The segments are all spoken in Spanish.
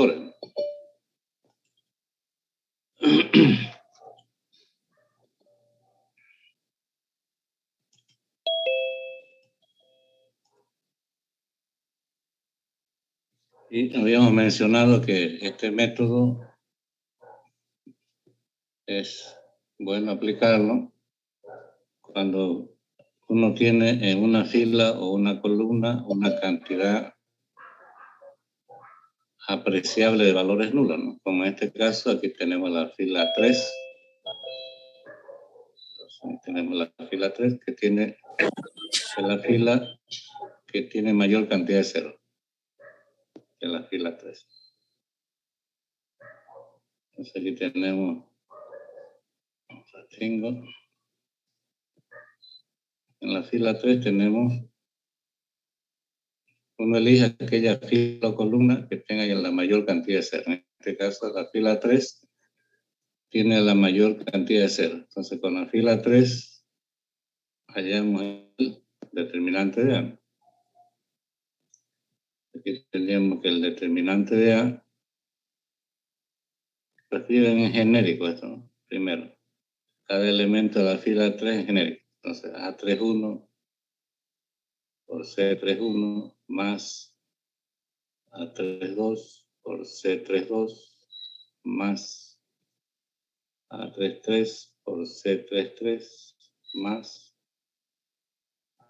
cofactores, ¿no? Y habíamos mencionado que este método es bueno aplicarlo cuando uno tiene en una fila o una columna una cantidad apreciable de valores nulos, ¿no? Como en este caso, aquí tenemos la fila 3. Entonces, tenemos la fila 3 que tiene la fila que tiene mayor cantidad de ceros que la fila 3. Entonces aquí tenemos, tengo, en la fila 3 tenemos, uno elige aquella fila o columna que tenga la mayor cantidad de ceros. En este caso, la fila 3 tiene la mayor cantidad de ceros. Entonces, con la fila 3 hallamos el determinante de A. Aquí tendríamos que el determinante de A, escriben en genérico esto, ¿no? Primero, cada elemento de la fila 3 es genérico. Entonces, A31 por C31 más A32 por C32 más A33 por C33 más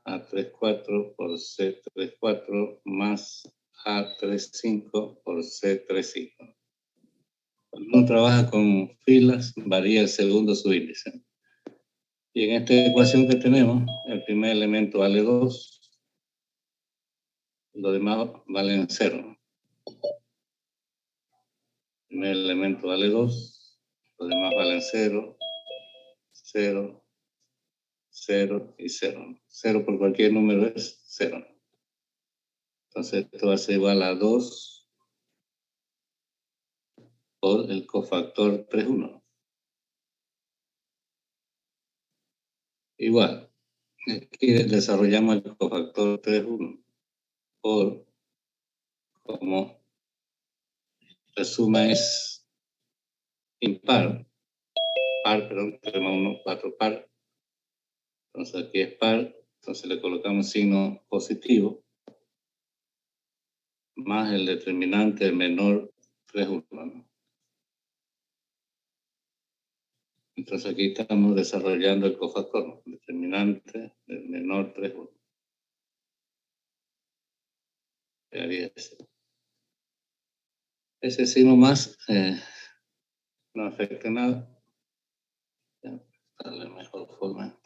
A34 por C34 más A35 por C35. Cuando uno trabaja con filas, varía el segundo subíndice. Y en esta ecuación que tenemos, el primer elemento vale 2, los demás valen 0. El primer elemento vale 2, los demás valen 0, 0, 0 y 0. 0 por cualquier número es 0. Entonces esto va a ser igual a 2 por el cofactor 3,1. Igual, aquí desarrollamos el cofactor 3,1 por, como la suma es impar, perdón, 3 más 1, 4 par. Entonces aquí es par, entonces le colocamos signo positivo, más el determinante menor 3,1, ¿no? Entonces aquí estamos desarrollando el cofactor, ¿no? Determinante del menor 3,1. Quedaría ese signo más no afecta nada. Ya, darle mejor forma.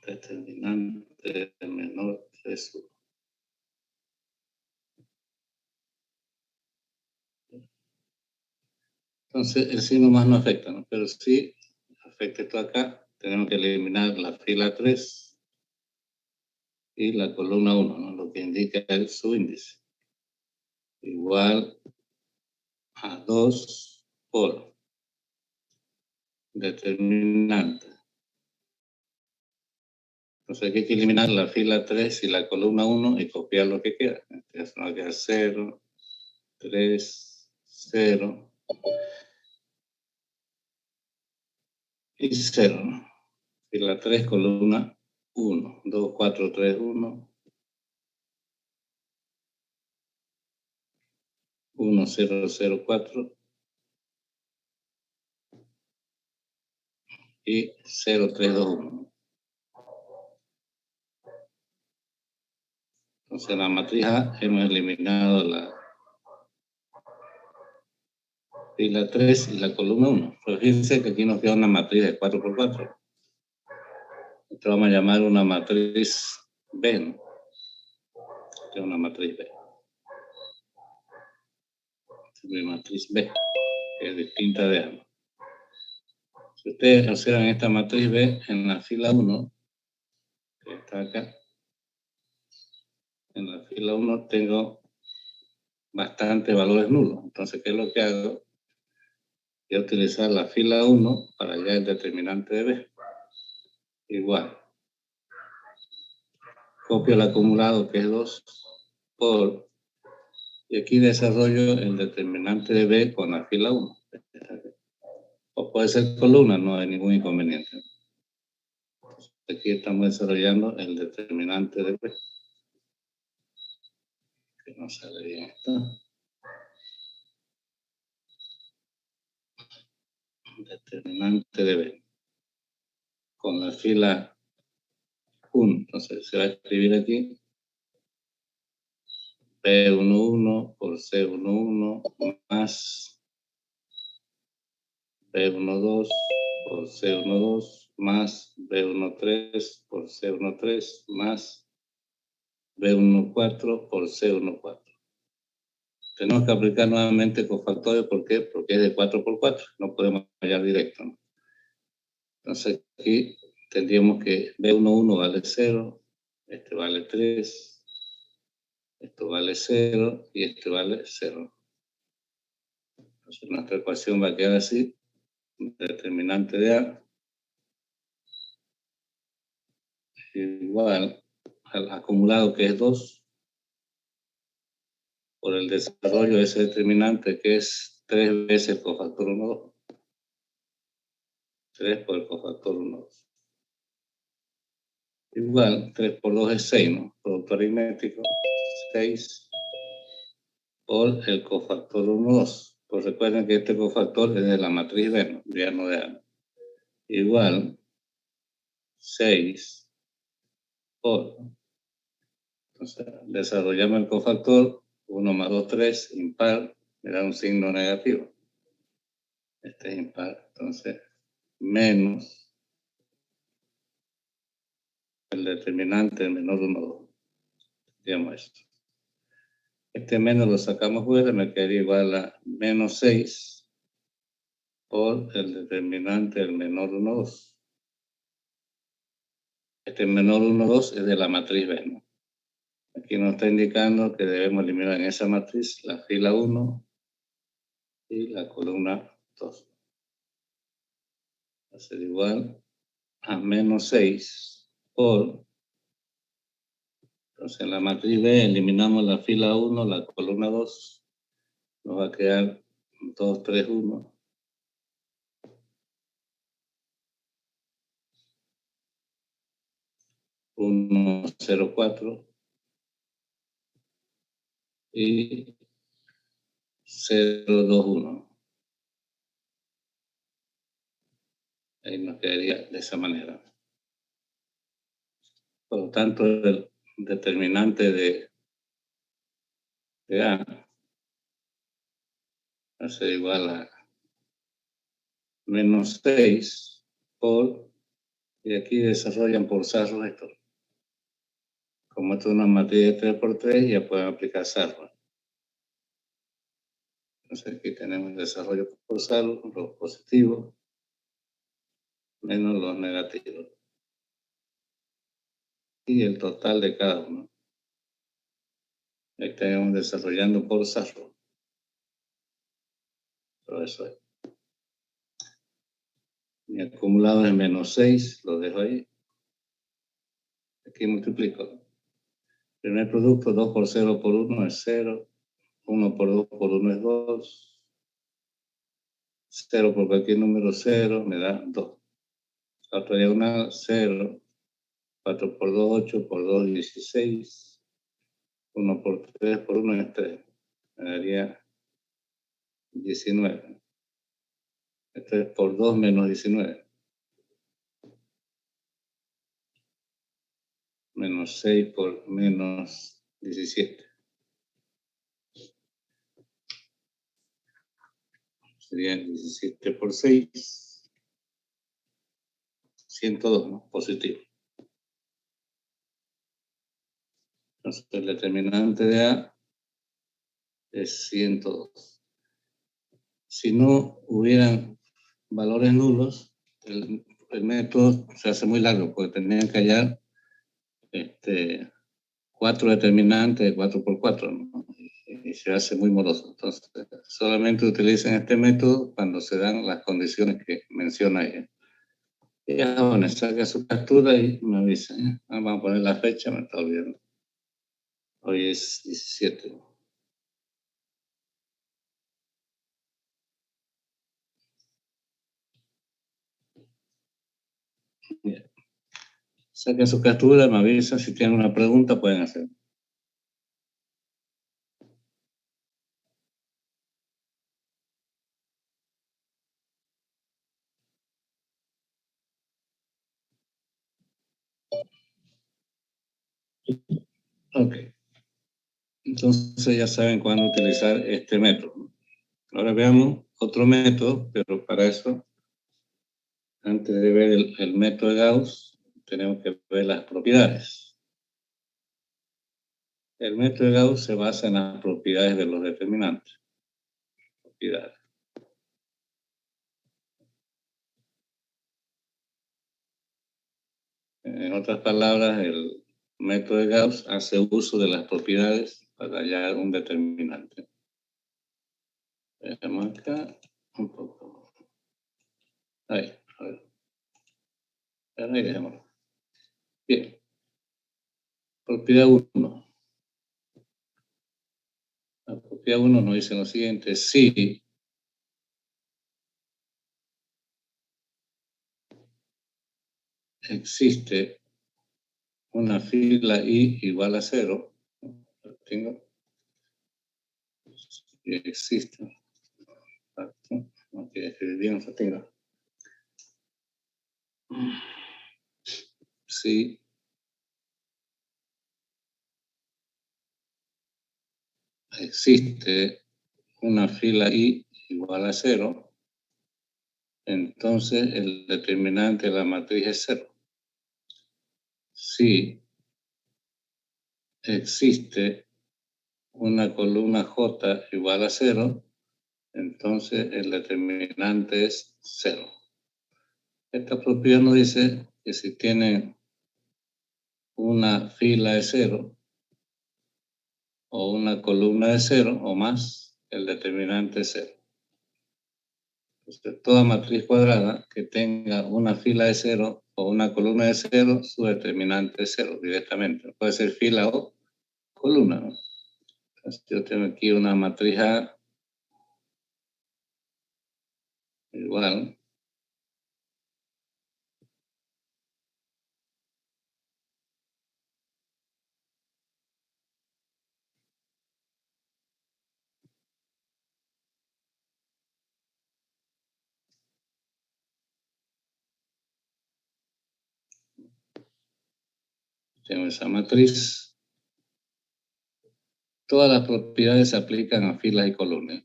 Determinante del menor 3,1. Entonces el signo más no afecta, ¿no? Pero sí afecta esto acá. Tenemos que eliminar la fila 3 y la columna 1, ¿no? Lo que indica el subíndice. Igual a 2 por determinante. Entonces aquí hay que eliminar la fila 3 y la columna 1 y copiar lo que queda. Entonces va a quedar 0, 3, 0 y 0, ¿no? Fila 3, columna 1, 2, 4, 3, 1, 1, 0, 0, 4 y 0, 3, 2, 1. Entonces en la matriz A hemos eliminado la fila 3 y la columna 1. Pues fíjense que aquí nos queda una matriz de 4 por 4. Esto vamos a llamar una matriz B, ¿no? Esta es una matriz B. Esta es mi matriz B, que es distinta de A. Si ustedes observan esta matriz B en la fila 1, que está acá, en la fila 1 tengo bastantes valores nulos. Entonces, ¿qué es lo que hago? Voy a utilizar la fila 1 para hallar el determinante de B. Igual. Copio el acumulado, que es 2, por Y aquí desarrollo el determinante de B con la fila 1. O puede ser columna, no hay ningún inconveniente. Aquí estamos desarrollando el determinante de B. Que no sale bien esto. Determinante de B. Con la fila 1. Entonces se va a escribir aquí B11 por C11 más B12 por C12 más B13 por C13 más B14 por C14. Tenemos que aplicar nuevamente cofactores. ¿Por qué? Porque es de 4 por 4. No podemos hallar directo, ¿no? Entonces aquí tendríamos que B11 vale 0, este vale 3, esto vale 0 y este vale 0. Entonces nuestra ecuación va a quedar así. Determinante de A igual al acumulado, que es 2, por el desarrollo de ese determinante, que es 3 veces el cofactor 1, 2. 3 por el cofactor 1, 2. Igual, 3 por 2 es 6, ¿no? Producto aritmético, 6 por el cofactor 1, 2. Pues recuerden que este cofactor es de la matriz B, ¿no? Ya no de A. Igual, 6 por... Entonces, desarrollamos el cofactor 1 más 2, 3, impar, me da un signo negativo. Este es impar, entonces, menos el determinante del menor 1, 2. Digamos esto. Este menos lo sacamos fuera, me quedaría igual a menos 6 por el determinante del menor 1, 2. Este menor 1, 2 es de la matriz B, ¿no? Aquí nos está indicando que debemos eliminar en esa matriz la fila 1 y la columna 2. Va a ser igual a menos 6 por... Entonces en la matriz B eliminamos la fila 1, la columna 2. Nos va a quedar 2, 3, 1. 1, 0, 4. Y 0, 2, 1. Ahí nos quedaría de esa manera. Por lo tanto, el determinante de A va a ser igual a menos 6 por, y aquí desarrollan por Sarro esto. Como esto es una matriz de 3 por 3, ya pueden aplicar Sarro. Entonces aquí tenemos el desarrollo por Sarro, los positivos menos los negativos. Y el total de cada uno. Ahí tenemos desarrollando por Sarro. Todo eso es. Mi acumulado es menos 6, lo dejo ahí. Aquí multiplico. Primer producto, 2 por 0 por 1 es 0. 1 por 2 por 1 es 2. 0 por cualquier número 0 me da 2. La otra diagonal, 0. 4 por 2, 8 por 2, 16. 1 por 3 por 1 es 3. Me daría 19. 3 por 2 menos 19. Menos 6 por menos 17. Sería 17 por 6. 102, ¿no? Positivo. Entonces el determinante de A es 102. Si no hubieran valores nulos, el método se hace muy largo porque tendrían que hallar 4 determinantes de 4 por 4, ¿no? Y se hace muy moroso. Entonces, solamente utilicen este método cuando se dan las condiciones que menciona ella. Y ya, bueno, saca su captura y me avisa. Vamos a poner la fecha, me está olvidando. Hoy es 17. Saquen su captura, me avisan. Si tienen una pregunta, pueden hacer. Ok. Entonces ya saben cuándo utilizar este método. Ahora veamos otro método, pero para eso, antes de ver el método de Gauss, tenemos que ver las propiedades. El método de Gauss se basa en las propiedades de los determinantes. Propiedades. En otras palabras, el método de Gauss hace uso de las propiedades para hallar un determinante. Dejemos acá un poco. Ahí, a ver. Ahí dejémoslo. Bien. Propiedad 1. La propiedad 1 nos dice lo siguiente: si existe una fila i igual a 0, tengo, si existe, que escribimos, tengo, si existe una fila i igual a 0, entonces el determinante de la matriz es 0. Si existe una columna j igual a 0, entonces el determinante es 0. Esta propiedad nos dice que si tiene una fila de 0 o una columna de 0 o más, el determinante es 0. Entonces, toda matriz cuadrada que tenga una fila de 0 o una columna de 0, su determinante es 0 directamente. Puede ser fila o columna, ¿no? Entonces, yo tengo aquí una matriz A igual. Tengo esa matriz. Todas las propiedades se aplican a filas y columnas.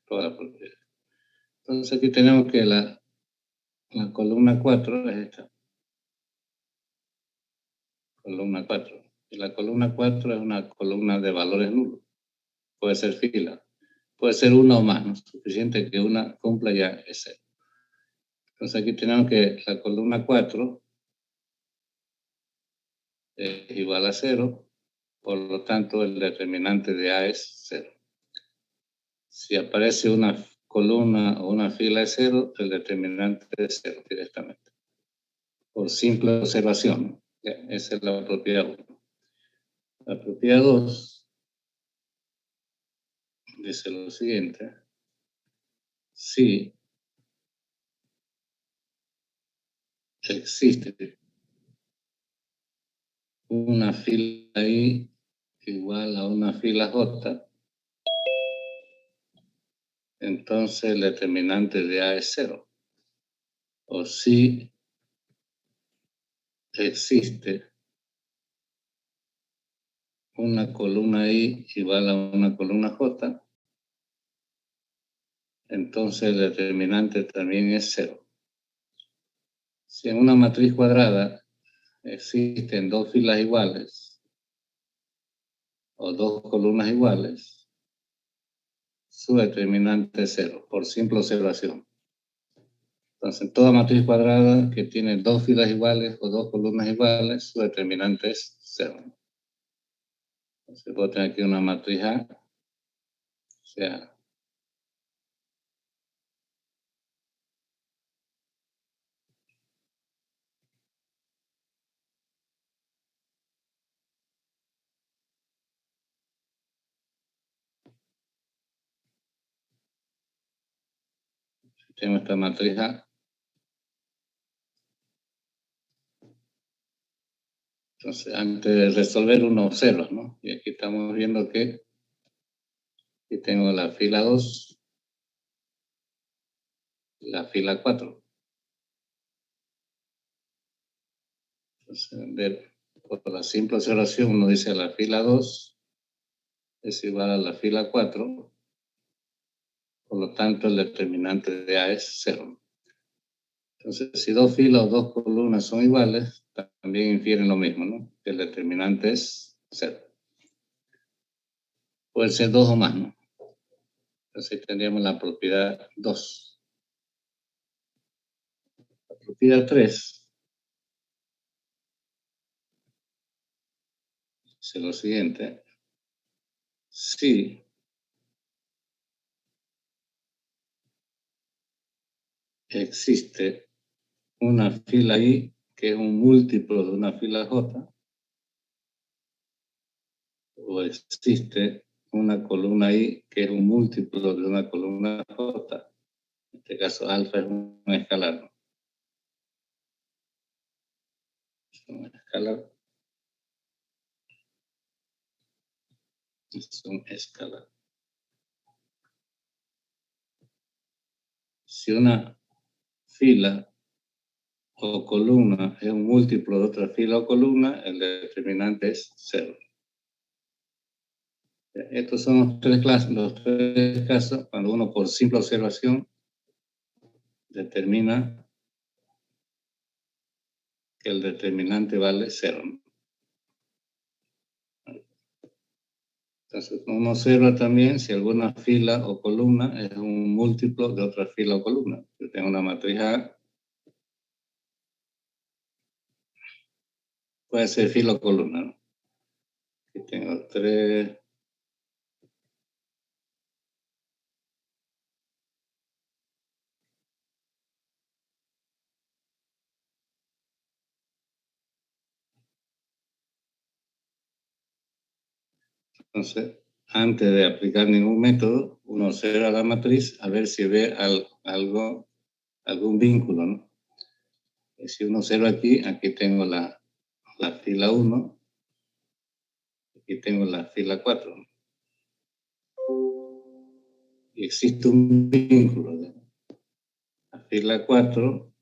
Todas las propiedades. Entonces aquí tenemos que la columna 4 es esta. Columna 4. Y la columna 4 es una columna de valores nulos. Puede ser fila. Puede ser una o más, no es suficiente que una cumpla ya es 0. Entonces aquí tenemos que la columna 4 es igual a 0, por lo tanto el determinante de A es 0. Si aparece una columna o una fila de 0, el determinante es 0 directamente. Por simple observación. Esa es la propiedad 1. La propiedad 2 dice lo siguiente: si existe una fila i igual a una fila j, entonces el determinante de A es 0. O si existe una columna i igual a una columna j, entonces el determinante también es 0. Si en una matriz cuadrada existen dos filas iguales o dos columnas iguales, su determinante es 0, por simple observación. Entonces, en toda matriz cuadrada que tiene dos filas iguales o dos columnas iguales, su determinante es 0. Entonces, puedo tener aquí una matriz A, o sea, tengo esta matriz A, Entonces, antes de resolver uno observa, ¿no? Y aquí estamos viendo que aquí tengo la fila 2 y la fila 4. Entonces, por la simple observación, uno dice la fila 2 es igual a la fila 4, por lo tanto el determinante de A es 0. Entonces, si dos filas o dos columnas son iguales, también infieren lo mismo, ¿no? Que el determinante es 0. Puede ser 2 o más, ¿no? Entonces tendríamos la propiedad 2. La propiedad 3 dice lo siguiente. Si existe una fila I que es un múltiplo de una fila J, o existe una columna I que es un múltiplo de una columna J, en este caso alfa es un escalar, ¿no? Es un escalar. Es un escalar. Si una fila o columna es un múltiplo de otra fila o columna, el determinante es 0. Estos son los tres casos cuando uno por simple observación determina que el determinante vale 0. Entonces uno observa también si alguna fila o columna es un múltiplo de otra fila o columna. Yo tengo una matriz A, puede ser fila o columna, ¿no? Aquí tengo 3. Entonces, antes de aplicar ningún método, uno observa la matriz a ver si ve algún vínculo, ¿no? Y si uno observa aquí tengo la fila 1, aquí tengo la fila 4. Y existe un vínculo, ¿no? La fila 4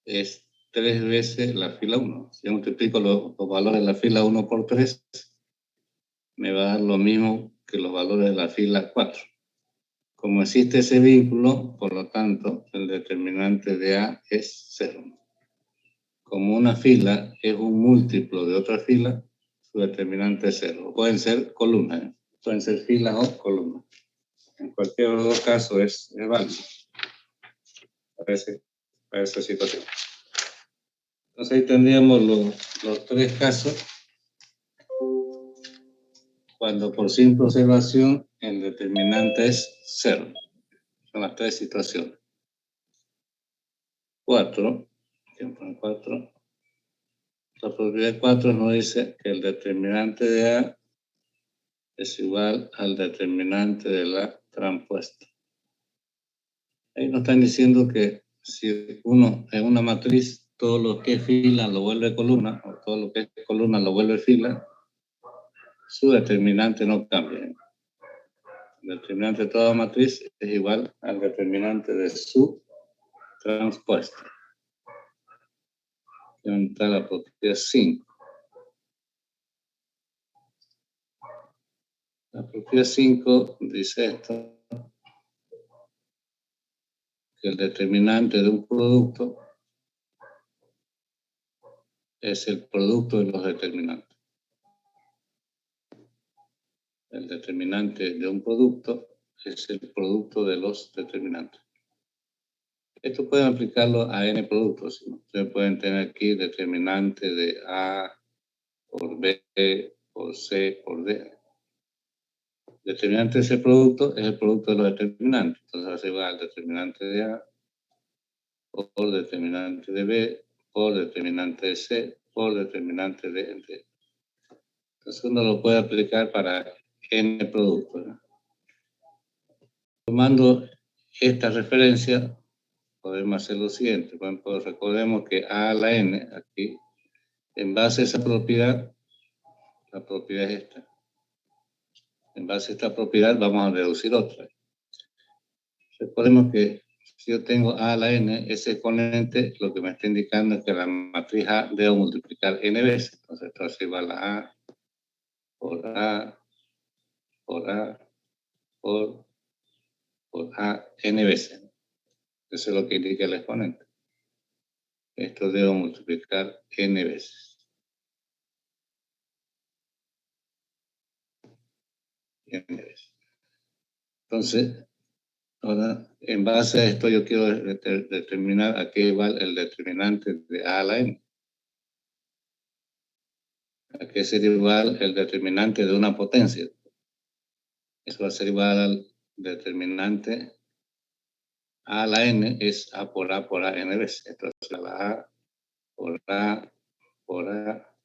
es 3 veces la fila 1. Si yo multiplico los valores de la fila 1 por 3, me va a dar lo mismo que los valores de la fila 4. Como existe ese vínculo, por lo tanto, el determinante de A es 0. Como una fila es un múltiplo de otra fila, su determinante es 0. Pueden ser columnas, ¿eh? Pueden ser filas o columnas. En cualquier de los dos casos es válido para esa situación. Entonces ahí tendríamos los tres casos cuando por simple observación el determinante es 0. Son las tres situaciones. 4. La propiedad 4 nos dice que el determinante de A es igual al determinante de la transpuesta. Ahí nos están diciendo que si uno en una matriz todo lo que es fila lo vuelve columna, o todo lo que es columna lo vuelve fila, su determinante no cambia. El determinante de toda matriz es igual al determinante de su transpuesta. Aquí está la propiedad 5. La propiedad 5 dice esto, que el determinante de un producto es el producto de los determinantes. El determinante de un producto es el producto de los determinantes. Esto pueden aplicarlo a n productos, ¿no? Ustedes pueden tener aquí determinante de A por B, por C, por D. El determinante de ese producto es el producto de los determinantes. Entonces se va al determinante de A por determinante de B, por determinante de C, por determinante de D. Entonces uno lo puede aplicar para n productos, ¿no? Tomando esta referencia, podemos hacer lo siguiente. Por ejemplo, recordemos que A a la n, aquí, En base a esa propiedad, la propiedad es esta. En base a esta propiedad vamos a deducir otra. Recordemos que si yo tengo a a la n, ese exponente lo que me está indicando es que la matriz A debo multiplicar n veces. Entonces esto es igual a A por A por A por A n veces. Eso es lo que indica el exponente. Esto debo multiplicar n veces. N veces. Entonces, ahora, en base a esto yo quiero determinar a qué igual el determinante de a la n. A qué sería igual el determinante de una potencia. Eso va a ser igual al determinante a la n es a por a n veces. Entonces la a por a por a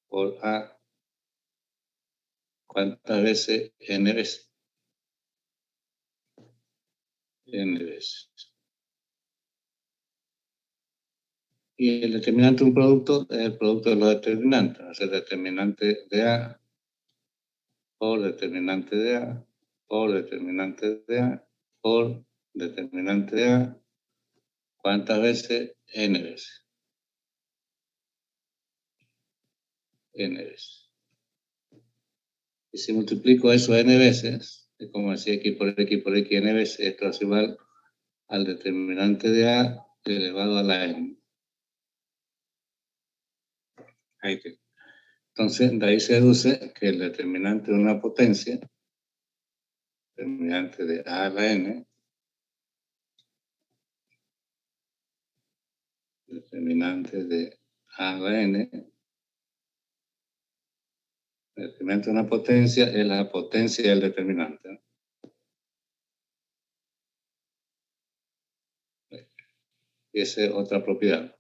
por a. ¿Cuántas veces? N veces. N veces. Y el determinante de un producto es el producto de los determinantes. Va a ser determinante de A por determinante de A por determinante de A por determinante de A. ¿Cuántas veces? N veces. N veces. Y si multiplico eso n veces, es como decía x por x n veces, esto es igual al determinante de A elevado a la n. Ahí tengo. Entonces, de ahí se deduce que el determinante de una potencia, determinante de A a la n, determinante de A a la n, el determinante de una potencia es la potencia del determinante, ¿no? Y esa es otra propiedad.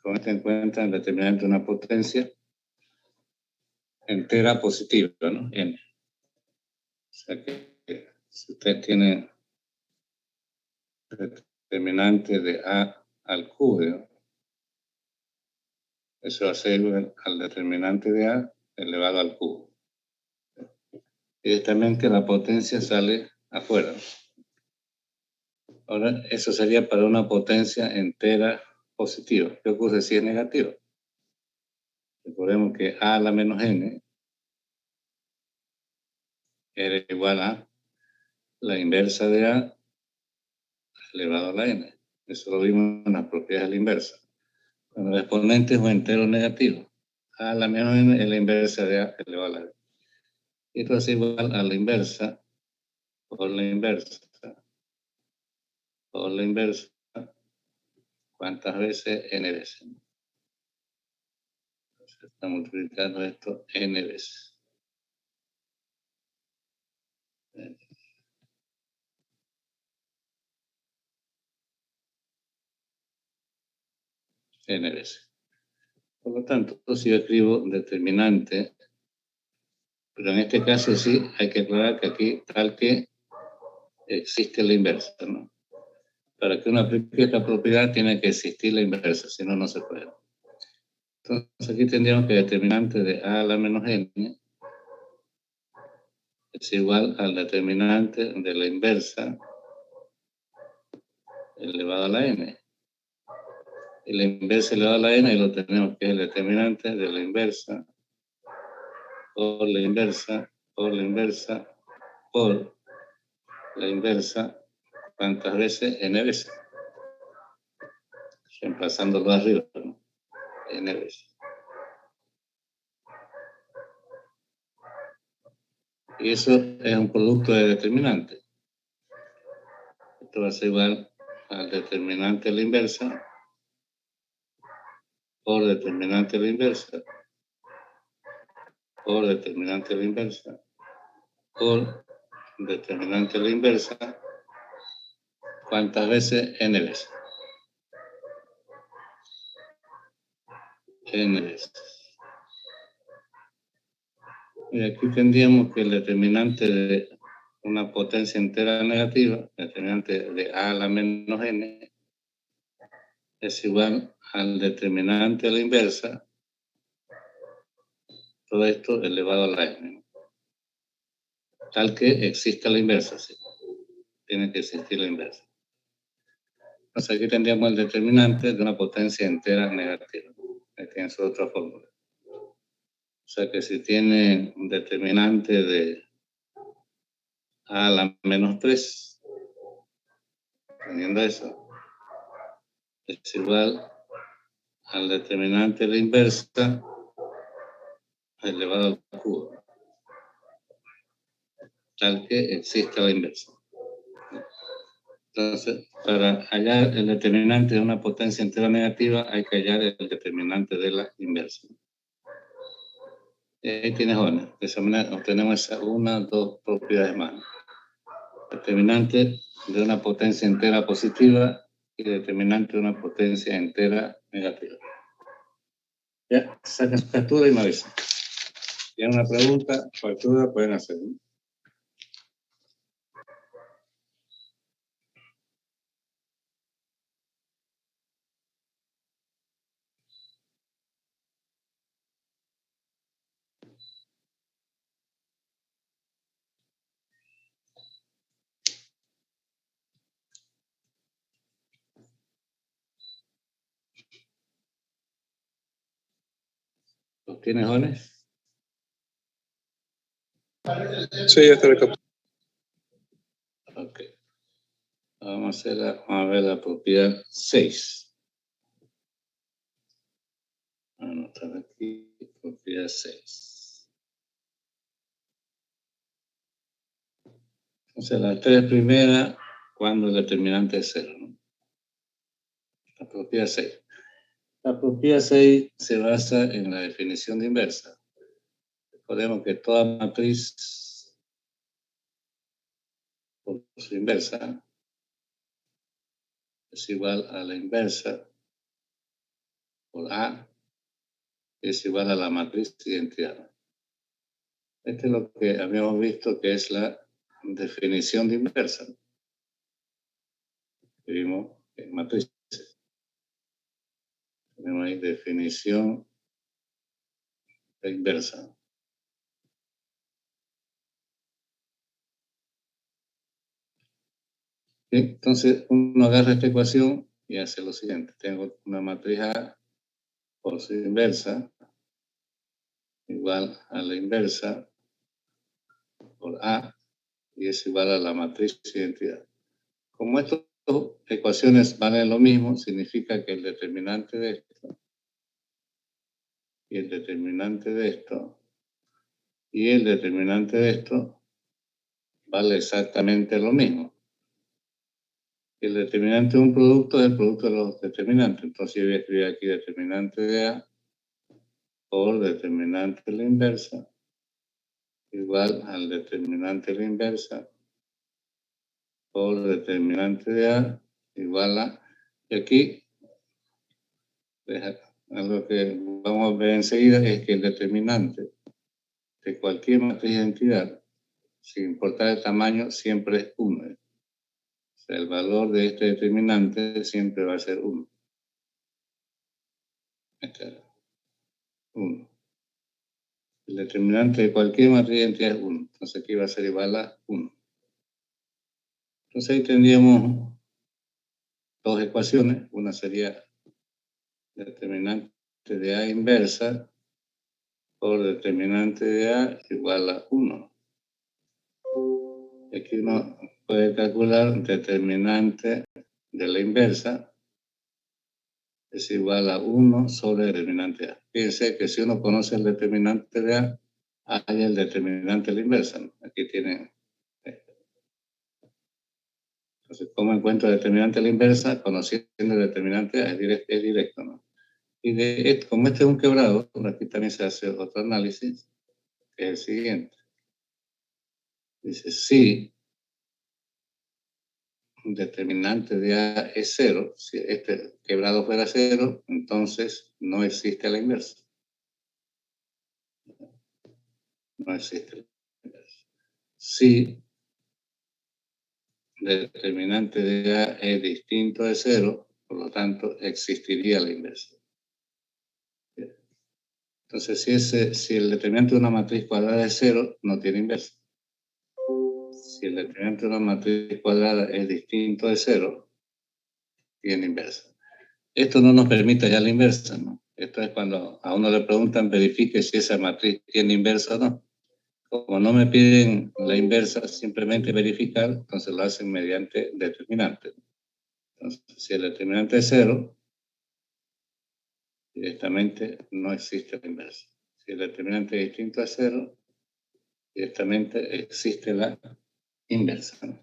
Con esto en cuenta el determinante de una potencia entera positiva, ¿no? N. O sea que si usted tiene determinante de A al cubo, eso va a ser igual al determinante de A elevado al cubo. Directamente la potencia sale afuera. Ahora, eso sería para una potencia entera positiva. ¿Qué ocurre si es negativa? Recordemos que A a la menos n era igual a la inversa de A elevado a la n. Eso lo vimos en las propiedades de la inversa. Cuando el exponente es un entero negativo, A a la menos n es la inversa de A elevado a la n. Y esto es igual a la inversa por la inversa por la inversa. ¿Cuántas veces? N veces. Entonces está multiplicando esto n veces. N veces. Por lo tanto, si yo escribo determinante, pero en este caso sí hay que aclarar que aquí tal que existe la inversa, ¿no? Para que uno aplique esta propiedad tiene que existir la inversa, si no, no se puede. Entonces aquí tendríamos que determinante de a a la menos n es igual al determinante de la inversa elevado a la n. Y la inversa elevado a la n, y lo tenemos que es el determinante de la inversa por la inversa por la inversa por la inversa. ¿Cuántas veces? N veces. Reemplazándolo arriba, ¿no? N veces. Y eso es un producto de determinante. Esto va a ser igual al determinante de la inversa por determinante de la inversa por determinante de la inversa por determinante de la inversa. ¿Cuántas veces? N veces. N veces. Y aquí tendríamos que el determinante de una potencia entera negativa, determinante de a a la menos n, es igual al determinante de la inversa, todo esto elevado a la n, tal que exista la inversa, ¿sí? Tiene que existir la inversa. Entonces aquí tendríamos el determinante de una potencia entera negativa. Aquí en su otra fórmula. O sea que si tiene un determinante de a la menos 3, teniendo eso, es igual al determinante de la inversa elevado al cubo, tal que exista la inversa. Entonces, para hallar el determinante de una potencia entera negativa, hay que hallar el determinante de la inversa. Ahí tienes una. De esa manera obtenemos dos propiedades más. Determinante de una potencia entera positiva y determinante de una potencia entera negativa. Ya, sacan su captura y me avisan. Si tienen una pregunta, cualquier duda pueden hacer, ¿no? ¿Los tienes, Jones? Sí, ya está el captura. Ok. Vamos a ver la propiedad 6. Vamos a anotar aquí, propiedad 6. Entonces, las tres primeras, cuando el determinante es 0, ¿no? La propiedad 6. La propiedad 6 se basa en la definición de inversa. Recordemos que toda matriz por su inversa es igual a la inversa por A, que es igual a la matriz de identidad. Este es lo que habíamos visto que es la definición de inversa. Que vimos en matrices. Tenemos ahí definición de inversa. Entonces uno agarra esta ecuación y hace lo siguiente. Tengo una matriz A por su inversa igual a la inversa por A y es igual a la matriz de identidad. Como estas ecuaciones valen lo mismo, significa que el determinante de esto y el determinante de esto y el determinante de esto vale exactamente lo mismo. El determinante de un producto es el producto de los determinantes. Entonces yo voy a escribir aquí determinante de A por determinante de la inversa igual al determinante de la inversa por determinante de A igual a... Y aquí, lo que vamos a ver enseguida es que el determinante de cualquier matriz de identidad, sin importar el tamaño, siempre es 1. O sea, el valor de este determinante siempre va a ser 1. Este es 1. El determinante de cualquier matriz de identidad es 1. Entonces aquí va a ser igual a 1. Entonces ahí tendríamos dos ecuaciones. Una sería determinante de A inversa por determinante de A igual a 1. Y aquí uno puede calcular determinante de la inversa es igual a 1 sobre determinante A. Fíjense que si uno conoce el determinante de A, hay el determinante de la inversa, ¿no? Aquí tienen. Entonces, ¿cómo encuentro el determinante de la inversa? Conociendo el determinante de A, es directo, ¿no? Y como este es un quebrado, aquí también se hace otro análisis, que es el siguiente. Dice, si un determinante de A es 0, si este quebrado fuera 0, entonces no existe la inversa. No existe la inversa. Si el determinante de A es distinto de 0, Por lo tanto, existiría la inversa. Entonces, si el determinante de una matriz cuadrada es 0, no tiene inversa. Si el determinante de una matriz cuadrada es distinto de 0, tiene inversa. Esto no nos permite hallar la inversa, ¿no? Esto es cuando a uno le preguntan, verifique si esa matriz tiene inversa o no. Como no me piden la inversa, simplemente verificar, entonces lo hacen mediante determinante. Entonces, si el determinante es 0, directamente no existe la inversa. Si el determinante es distinto a 0, directamente existe la inversa, ¿no?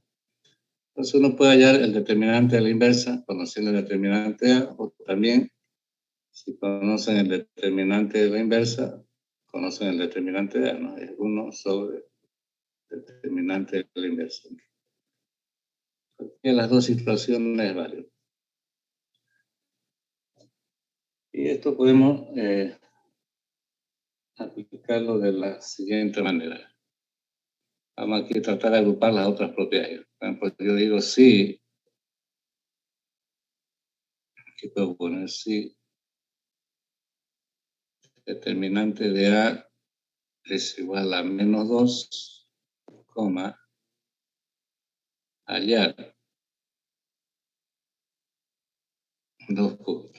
Entonces uno puede hallar el determinante de la inversa conociendo el determinante A, o también, si conocen el determinante de la inversa, conocen el determinante de A, ¿no? Es 1 sobre el determinante de la inversa. En las dos situaciones es válido. Y esto podemos aplicarlo de la siguiente manera. Vamos aquí a tratar de agrupar las otras propiedades. Por ejemplo, yo digo si, aquí puedo poner si, determinante de A es igual a menos 2, hallar 2 cubos.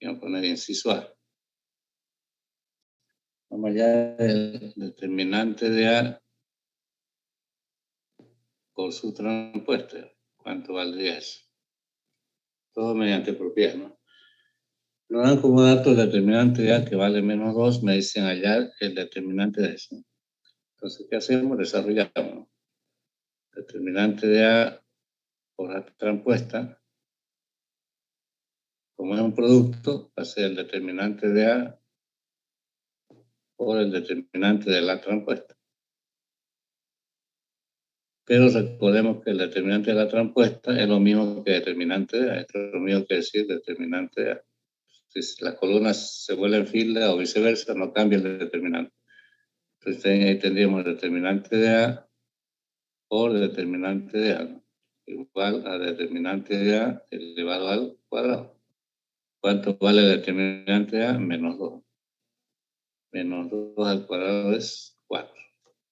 Vamos a poner inciso A. Vamos a hallar el determinante de A por su transpuesta. ¿Cuánto valdría eso? Todo mediante propiedad, ¿no? Nos dan como dato el determinante de A que vale menos 2, me dicen hallar el determinante de eso. Entonces, ¿qué hacemos? Desarrollamos. Determinante de A por A transpuesta, como es un producto, va a ser el determinante de A por el determinante de la transpuesta. Pero recordemos que el determinante de la transpuesta es lo mismo que determinante de A. Esto es lo mismo que decir determinante de A. Si las columnas se vuelven fila o viceversa, no cambia el determinante. Entonces ahí tendríamos determinante de A por determinante de A, ¿no? Igual a determinante de A elevado al cuadrado. ¿Cuánto vale el determinante de A? Menos 2. Menos 2 al cuadrado es 4.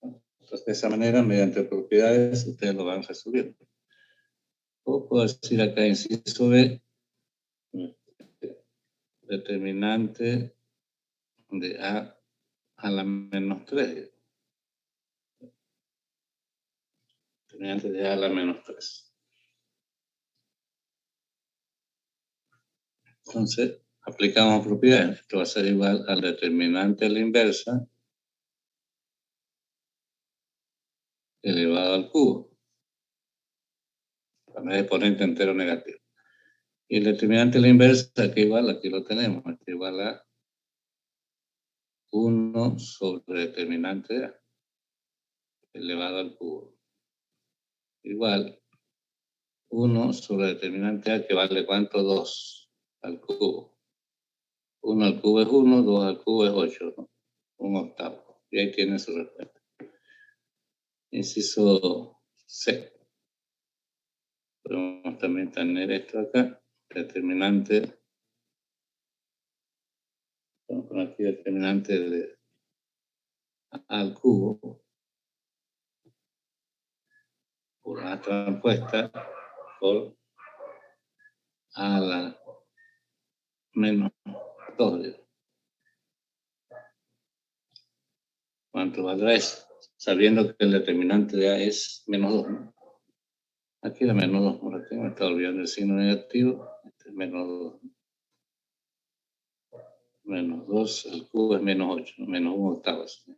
Entonces, de esa manera, mediante propiedades, ustedes lo van resolviendo. O puedo decir acá, inciso B, determinante de A a la menos 3. Determinante de A a la menos 3. Entonces, aplicamos propiedades. Esto va a ser igual al determinante de la inversa elevado al cubo. También exponente entero negativo. Y el determinante de la inversa, aquí igual, aquí lo tenemos. Aquí igual a 1 sobre determinante de A elevado al cubo. Igual 1 sobre determinante A que vale ¿cuánto? 2 al cubo. 1 al cubo es 1, 2 al cubo es 8, ¿no? 1/8. Y ahí tienen su respuesta. Inciso C. Podemos también tener esto acá. Determinante. Vamos a poner aquí determinante de A al cubo por A transpuesta por A a la menos 2. ¿Cuánto valdrá eso? Sabiendo que el determinante de A es menos 2, ¿no? Aquí era menos 2, por aquí me está olvidando el signo negativo. Este es menos 2. Menos 2 al cubo es menos 8, menos 1/8.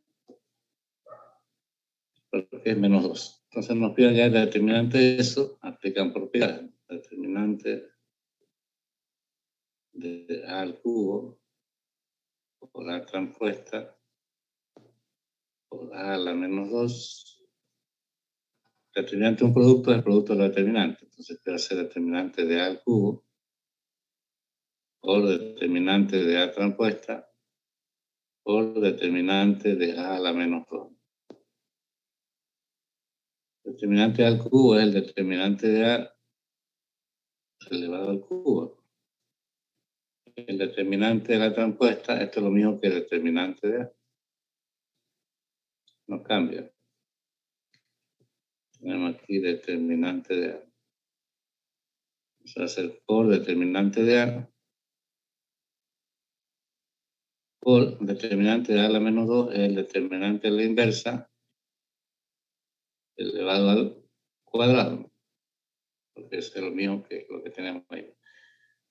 Porque es menos 2. Entonces nos piden ya el determinante de eso, aplican propiedades. Determinante de A al cubo por A transpuesta por A a la menos 2. Determinante de un producto es el producto de la determinante. Entonces puede ser determinante de A al cubo por determinante de A transpuesta por determinante de A a la menos 2. Determinante al cubo es el determinante de A elevado al cubo. El determinante de la transpuesta, esto es lo mismo que el determinante de A. No cambia. Tenemos aquí determinante de A. Vamos a hacer por determinante de A. Por determinante de A a la menos 2 es el determinante de la inversa elevado al cuadrado. Porque es lo mismo que lo que tenemos ahí.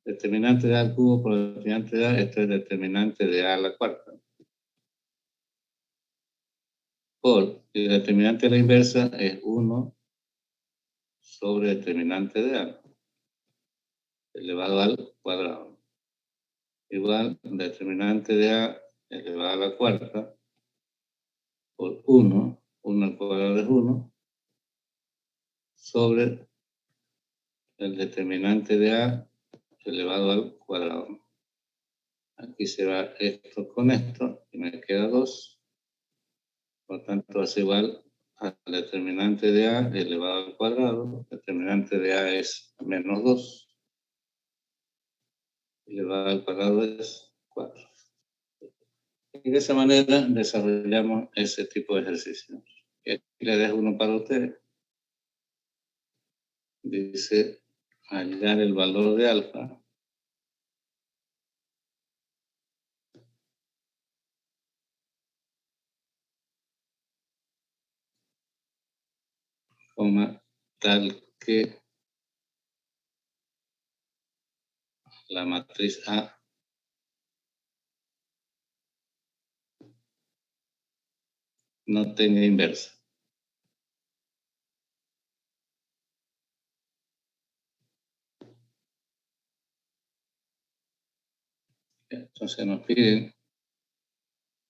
Determinante de A al cubo por determinante de A, esto es determinante de A a la cuarta. Por el determinante de la inversa es 1 sobre determinante de A elevado al cuadrado. Igual determinante de A elevado a la cuarta por 1 al cuadrado es 1, sobre el determinante de A elevado al cuadrado. Aquí se va esto con esto y me queda 2. Por lo tanto, es igual al determinante de A elevado al cuadrado. El determinante de A es menos 2. Elevado al cuadrado es 4. Y de esa manera desarrollamos ese tipo de ejercicios. Y aquí le dejo uno para ustedes. Dice hallar el valor de alfa. Coma, tal que la matriz A no tenga inversa. Entonces nos piden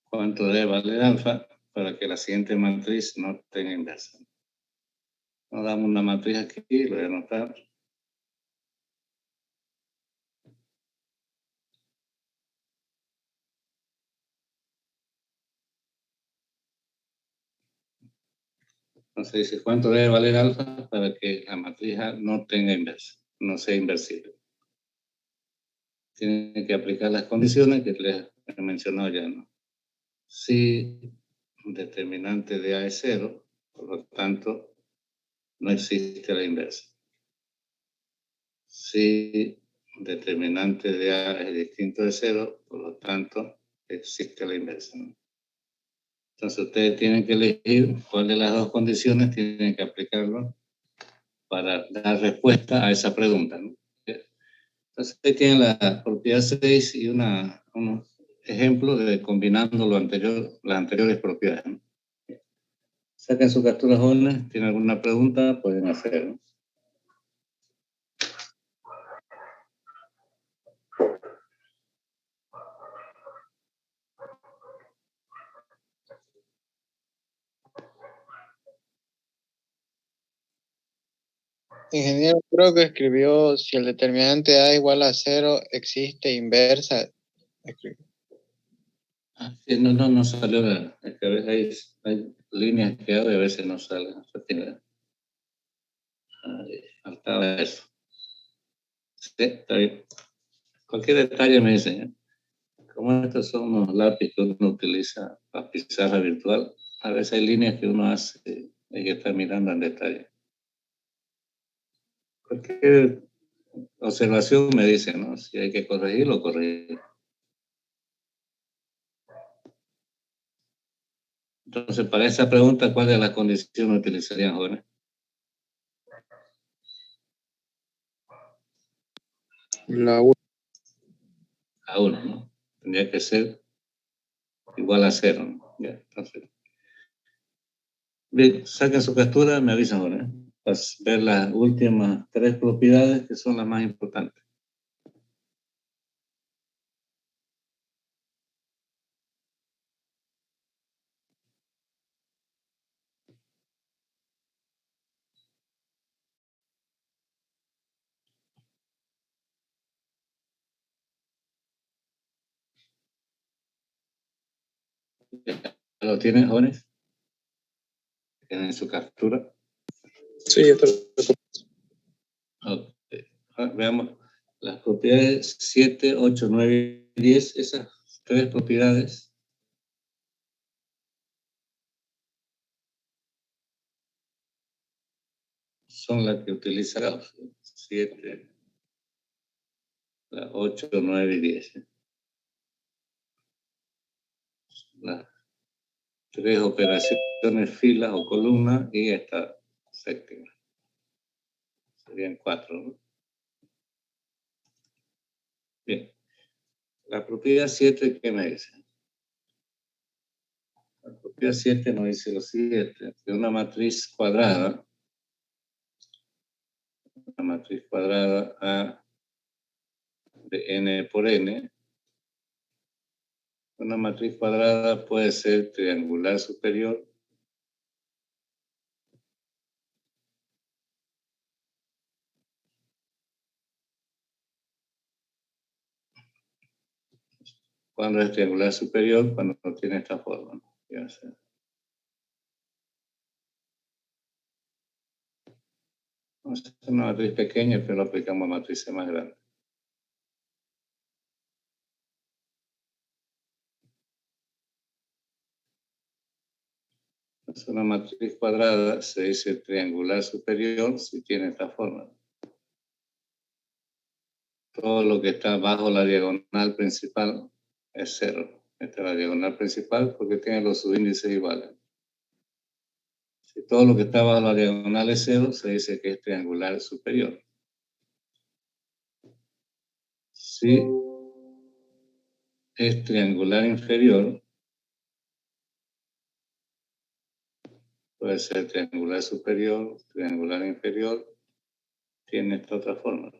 cuánto debe valer alfa para que la siguiente matriz no tenga inversa. Nos damos una matriz aquí, lo voy a anotar. Entonces dice cuánto debe valer alfa para que la matriz A no tenga inversa, no sea inversible. Tienen que aplicar las condiciones que les he mencionado ya, ¿no? Si determinante de A es 0, por lo tanto, no existe la inversa. Si determinante de A es distinto de 0, por lo tanto, existe la inversa, ¿no? Entonces, ustedes tienen que elegir cuál de las dos condiciones tienen que aplicarlo para dar respuesta a esa pregunta, ¿no? Entonces, ahí tienen la propiedad 6 y unos ejemplos de combinando las anteriores propiedades, ¿no? Saquen su captura, jóvenes. ¿Tienen alguna pregunta? Pueden hacer, ¿no? Ingeniero, creo que escribió si el determinante de A igual a 0 existe inversa. Sí, no salió es que a veces hay líneas que abre y a veces no salen. Faltaba eso. Sí, está bien. Cualquier detalle me dicen, ¿eh? Como estos son unos lápices que uno utiliza para pizarra virtual, a veces hay líneas que uno hace, hay que estar mirando en detalle. Cualquier observación me dice, ¿no? Si hay que corregirlo, corregir. Entonces, para esa pregunta, ¿cuál de las condiciones utilizarían, jóvenes? La 1. A 1, ¿no? Tendría que ser igual a 0, ¿no? Ya, entonces. Bien, saquen su captura, me avisan ahora, ¿eh? Para ver las últimas 3 propiedades que son las más importantes. ¿Lo tienen, jóvenes? ¿Tienen su captura? Sí, ya está. Ok. Veamos las propiedades 7, 8, 9 y 10. Esas tres propiedades son las que utiliza Gauss. 7, 8, 9 y 10. Las tres operaciones, filas o columnas, y esta séptima. Serían 4, ¿no? Bien. La propiedad 7, ¿qué me dice? La propiedad 7 nos dice lo siguiente: que una matriz cuadrada A de n por n, una matriz cuadrada puede ser triangular superior cuando es triangular superior, cuando no tiene esta forma, ¿no? Ya sé. Vamos a hacer una matriz pequeña, pero aplicamos a matrices más grandes. Entonces, una matriz cuadrada se dice triangular superior si tiene esta forma. Todo lo que está bajo la diagonal principal es 0. Esta es la diagonal principal porque tiene los subíndices iguales. Si todo lo que está bajo la diagonal es 0, se dice que es triangular superior. Si es triangular inferior, puede ser triangular superior, triangular inferior, tiene esta otra forma.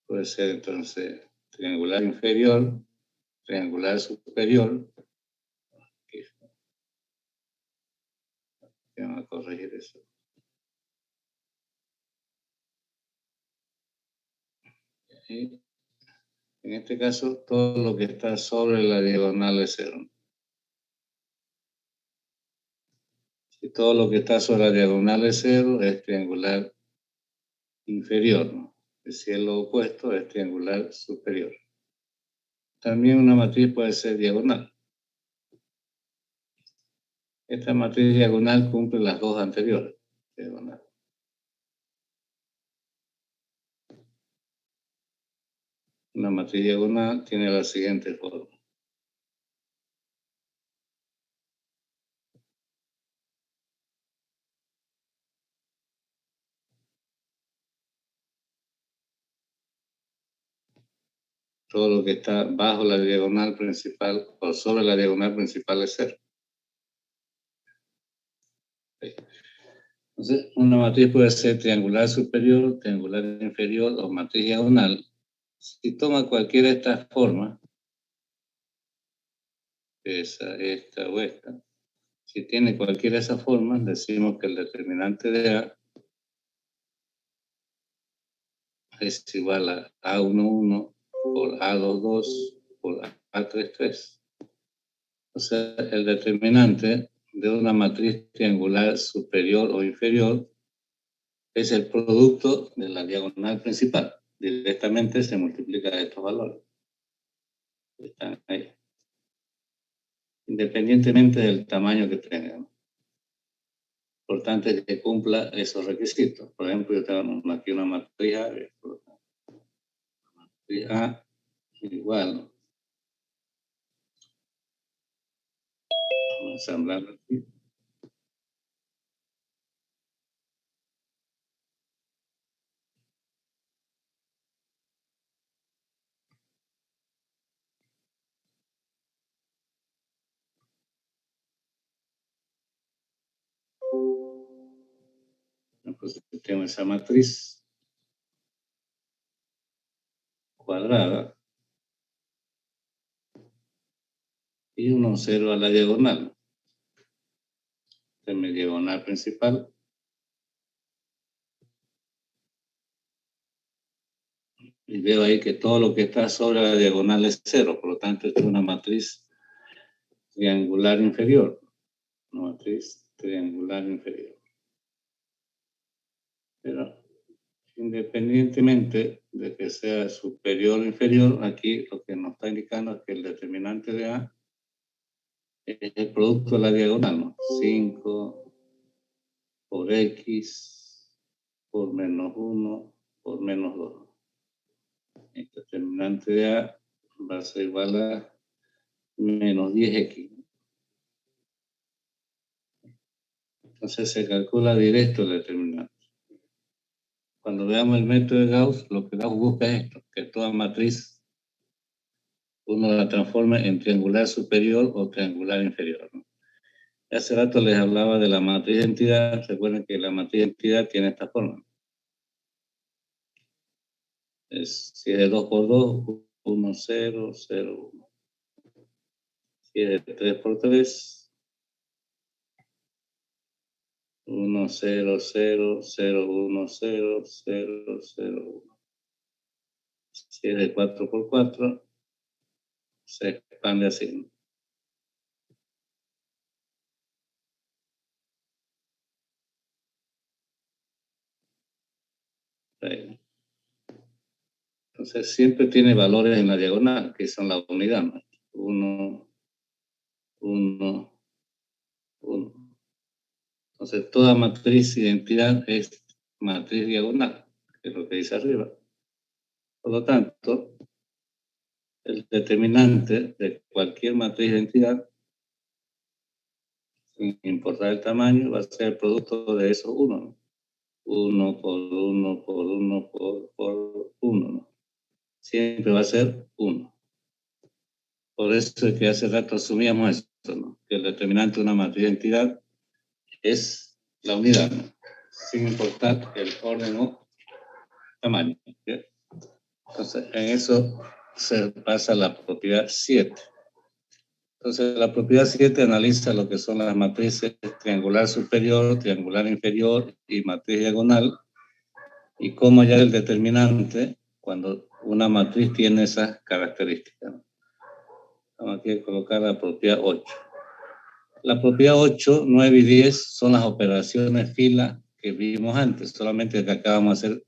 Puede ser entonces triangular inferior, triangular superior. Vamos a corregir eso. Y en este caso, todo lo que está sobre la diagonal es 0. Si todo lo que está sobre la diagonal es 0, es triangular inferior, ¿no? Si es lo opuesto, es triangular superior. También una matriz puede ser diagonal. Esta matriz diagonal cumple las dos anteriores. Diagonal. Una matriz diagonal tiene la siguiente forma. Todo lo que está bajo la diagonal principal o sobre la diagonal principal es 0. Entonces, una matriz puede ser triangular superior, triangular inferior o matriz diagonal. Si toma cualquiera de estas formas, esa, esta o esta, si tiene cualquiera de esas formas, decimos que el determinante de A es igual a A11 por A22 por A33. O sea, el determinante de una matriz triangular superior o inferior es el producto de la diagonal principal. Directamente se multiplica estos valores. Están ahí. Independientemente del tamaño que tengan. Importante que cumpla esos requisitos. Por ejemplo, yo tengo aquí una matriz A. Matriz A igual. Vamos a ensamblarlo aquí. Entonces tengo esa matriz cuadrada y un 0 a la diagonal. Esta es mi diagonal principal. Y veo ahí que todo lo que está sobre la diagonal es 0, por lo tanto, esto es una matriz triangular inferior. Una matriz triangular inferior. Pero independientemente de que sea superior o inferior, aquí lo que nos está indicando es que el determinante de A es el producto de la diagonal, ¿no? 5 por X por menos 1 por menos 2. El determinante de A va a ser igual a menos 10X. Entonces se calcula directo el determinante. Cuando veamos el método de Gauss, lo que Gauss busca es esto, que toda matriz uno la transforme en triangular superior o triangular inferior, ¿no? Hace rato les hablaba de la matriz de entidad. Recuerden que la matriz de entidad tiene esta forma. Si es de 2 por 2, 1, 0, 0, 1. Si es de 3 por 3, 1, 0, 0, 0, 1, 0, 0, 0, 1. Si es de 4 por 4, se expande así. Entonces siempre tiene valores en la diagonal, que son la unidad. 1, 1, 1. Entonces toda matriz identidad es matriz diagonal, que es lo que dice arriba. Por lo tanto, el determinante de cualquier matriz de identidad, sin importar el tamaño, va a ser el producto de esos 1, ¿no? 1 por 1 por 1 por 1, ¿no? Siempre va a ser 1. Por eso es que hace rato asumíamos esto, ¿no? Que el determinante de una matriz de identidad es la unidad, ¿no? Sin importar el orden o tamaño, ¿sí? Entonces, en eso se basa la propiedad 7. Entonces, la propiedad 7 analiza lo que son las matrices triangular superior, triangular inferior y matriz diagonal, y cómo hallar el determinante cuando una matriz tiene esas características. Vamos aquí a colocar la propiedad 8. La propiedad 8, 9 y 10 son las operaciones fila que vimos antes, solamente que acá vamos a hacer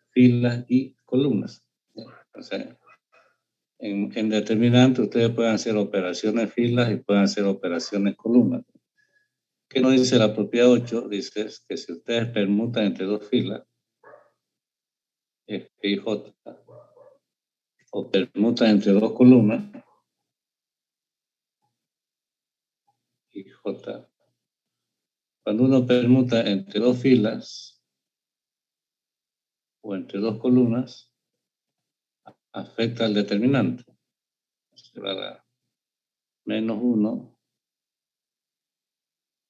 filas y columnas. O sea, en determinante ustedes pueden hacer operaciones filas y pueden hacer operaciones columnas. ¿Qué nos dice la propiedad 8? Dice que si ustedes permutan entre dos filas, F y J, o permutan entre dos columnas, y J. Cuando uno permuta entre dos filas o entre dos columnas, afecta al determinante. Se va a dar menos 1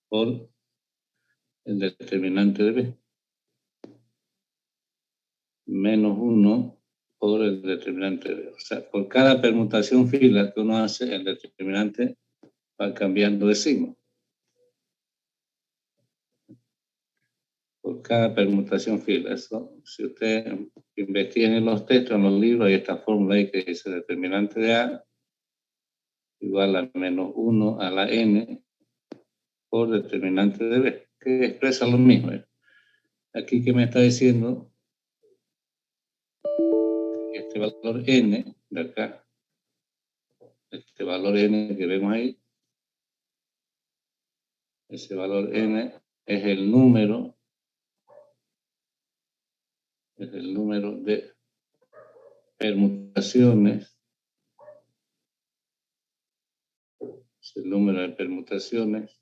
por el determinante de B. Menos 1 por el determinante de B. O sea, por cada permutación fila que uno hace, el determinante va cambiando de signo. Por cada permutación fila. Eso, si usted investiga en los textos, en los libros, hay esta fórmula ahí que dice determinante de A igual a menos 1 a la n por determinante de B, que expresa lo mismo. Aquí que me está diciendo este valor n de acá, este valor n que vemos ahí, ese valor n es el número de permutaciones, es el número de permutaciones,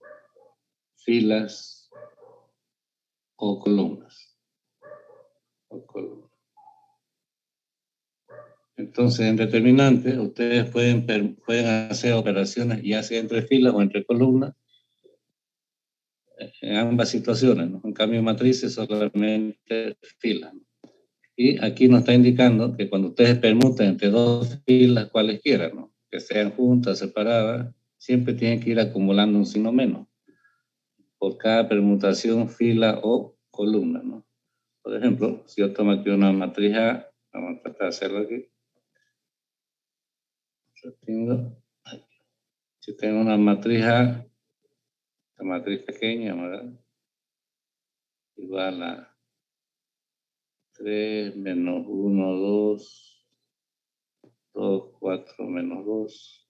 filas o columnas. Entonces, en determinante, ustedes pueden hacer operaciones ya sea entre filas o entre columnas, en ambas situaciones, ¿no? En cambio, en matrices solamente filas, ¿no? Y aquí nos está indicando que cuando ustedes permutan entre dos filas cualesquiera, ¿no? Que sean juntas, separadas, siempre tienen que ir acumulando un signo menos por cada permutación, fila o columna, ¿no? Por ejemplo, si yo tomo aquí una matriz A Vamos a tratar de hacerlo aquí. Si tengo una matriz A, la matriz pequeña, ¿verdad? Igual a 3 menos 1, 2, 2, 4 menos 2,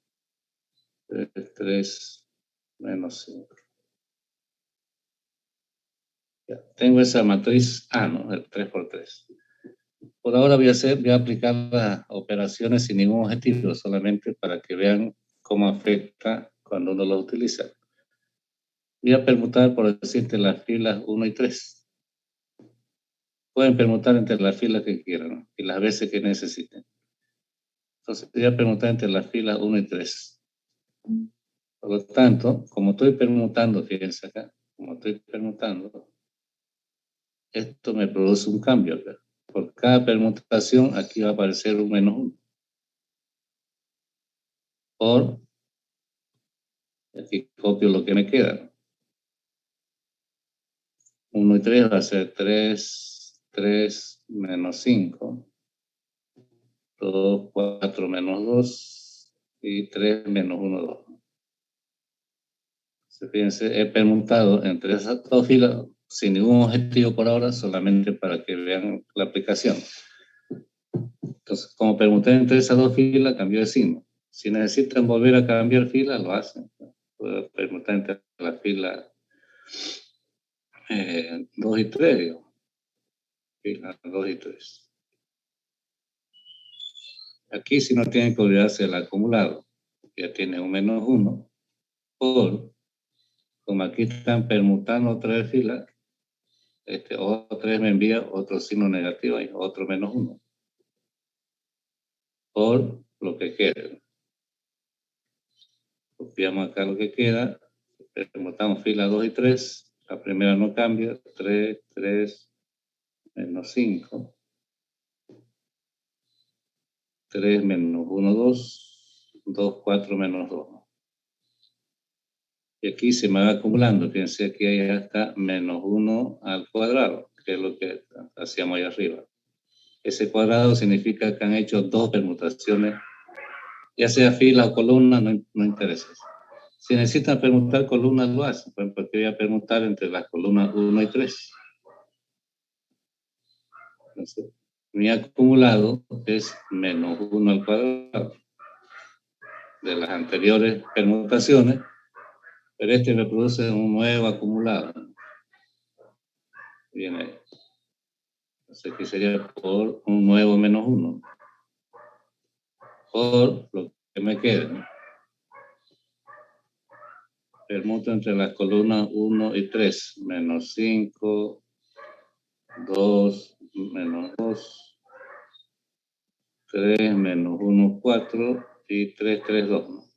3 menos 5. Ya, tengo esa matriz A, ¿no? El 3 por 3. Por ahora voy a aplicar las operaciones sin ningún objetivo, solamente para que vean cómo afecta cuando uno lo utiliza. Voy a permutar, por decirte, las filas 1 y 3. Pueden permutar entre las filas que quieran, ¿no? Y las veces que necesiten. Entonces voy a permutar entre las filas 1 y 3. Por lo tanto, como estoy permutando, fíjense acá, como estoy permutando, esto me produce un cambio acá. Por cada permutación, aquí va a aparecer un menos 1. Por, aquí copio lo que me queda. 1 y 3 va a ser 3, 3 menos 5. 2, 4 menos 2. Y 3 menos 1, 2. Fíjense, he permutado entre esas dos filas sin ningún objetivo por ahora, solamente para que vean la aplicación. Entonces, como permuté entre esas dos filas, cambió de signo. Si necesitan volver a cambiar fila, lo hacen. Puedo permutar entre las filas 2 y 3, digo. Filas 2 y 3. Aquí si no tienen que olvidarse del acumulado. Ya tiene un menos 1. Como aquí están permutando otra vez filas, otra vez me envía otro signo negativo ahí, otro menos 1. Por lo que quede. Copiamos acá lo que queda, permutamos fila 2 y 3, la primera no cambia, 3, 3, menos 5, 3 menos 1, 2, 2, 4 menos 2. Y aquí se me va acumulando, fíjense aquí hay hasta menos 1 al cuadrado, que es lo que hacíamos ahí arriba. Ese cuadrado significa que han hecho dos permutaciones, ya sea fila o columna, no interesa. Si necesitan permutar columnas, lo hacen, porque voy a permutar entre las columnas 1 y 3. Entonces, mi acumulado es menos 1 al cuadrado de las anteriores permutaciones, pero este me produce un nuevo acumulado. Viene ahí. Entonces, aquí sería por un nuevo menos 1. Por lo que me quede, ¿no? Permuto entre las columnas 1 y 3, menos 5, 2, menos 2, 3, menos 1, 4 y 3, 3, 2. ¿No?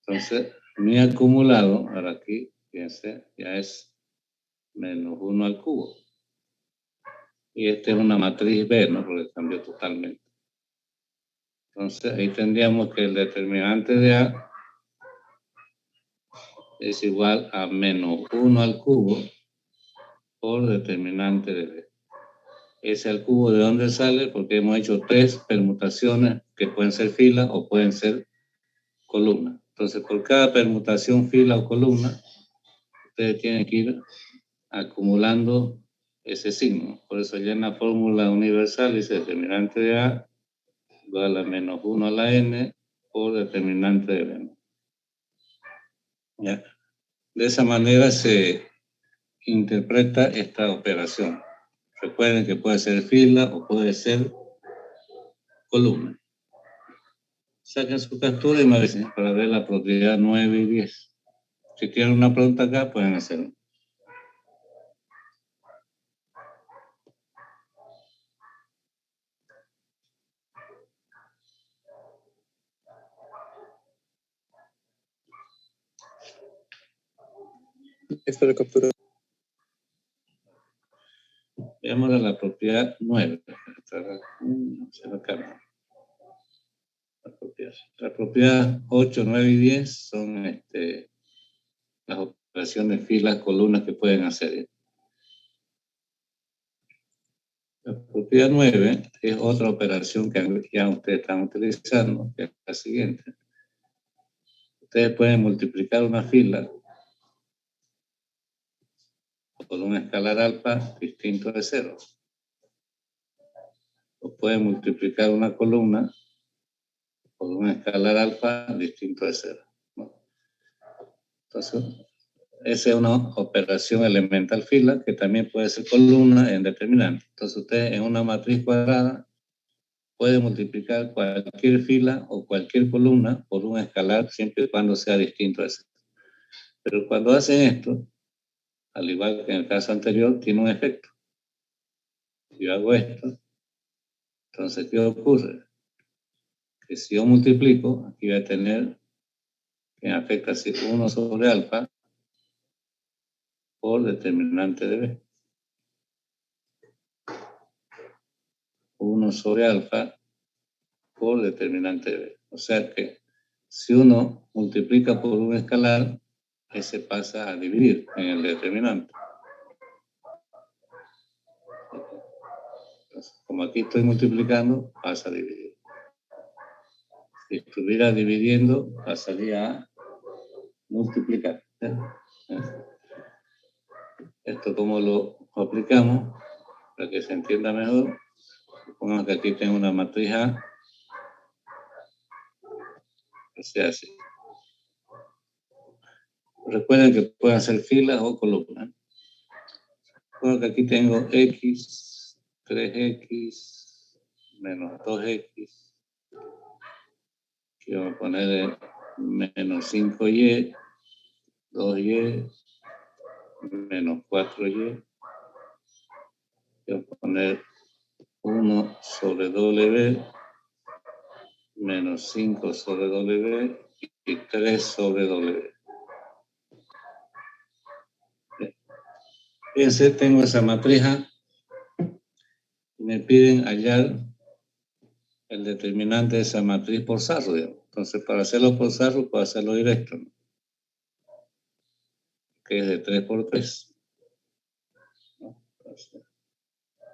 Entonces, mi acumulado, ahora aquí, fíjense, ya es menos 1 al cubo. Y esta es una matriz B, ¿no? Porque cambió totalmente. Entonces, ahí tendríamos que el determinante de A es igual a menos 1 al cubo por determinante de B. Ese al cubo, ¿de dónde sale? Porque hemos hecho 3 permutaciones que pueden ser filas o pueden ser columnas. Entonces, por cada permutación, fila o columna, ustedes tienen que ir acumulando ese signo. Por eso ya en la fórmula universal dice determinante de A igual a menos 1 a la n por determinante de B. ¿Ya? De esa manera se interpreta esta operación. Recuerden que puede ser fila o puede ser columna. Saquen su captura y me avisen para ver la propiedad 9 y 10. Si tienen una pregunta acá, pueden hacerlo. Esta la captura. Veamos la propiedad 9. Se lo cambia. La propiedad 8, 9 y 10 son las operaciones filas, columnas que pueden hacer. La propiedad 9 es otra operación que ya ustedes están utilizando, que es la siguiente. Ustedes pueden multiplicar una fila por un escalar alfa distinto de 0. O pueden multiplicar una columna por un escalar alfa distinto de 0. ¿No? Entonces, esa es una operación elemental fila que también puede ser columna en determinante. Entonces, ustedes en una matriz cuadrada pueden multiplicar cualquier fila o cualquier columna por un escalar siempre y cuando sea distinto de 0. Pero cuando hacen esto, al igual que en el caso anterior, tiene un efecto. Yo hago esto, entonces, ¿qué ocurre? Que si yo multiplico, aquí voy a tener que afecta así 1 sobre alfa por determinante de B. 1 sobre alfa por determinante de B. O sea que si uno multiplica por un escalar, ese pasa a dividir en el determinante. Entonces, como aquí estoy multiplicando, pasa a dividir. Si estuviera dividiendo, pasaría a multiplicar. Esto como lo aplicamos para que se entienda mejor. Supongamos que aquí tengo una matriz A, que sea así. Recuerden que pueden ser filas o columnas. Bueno, que aquí tengo X, 3X, menos 2X. Aquí vamos a poner menos 5Y, 2Y, menos 4Y. Aquí vamos a poner 1 sobre W, menos 5 sobre W y 3 sobre W. Fíjense, tengo esa matriz A y me piden hallar el determinante de esa matriz por Sarro. Entonces, para hacerlo por Sarro, puedo hacerlo directo, ¿no? Que es de 3 por 3. ¿No? Entonces,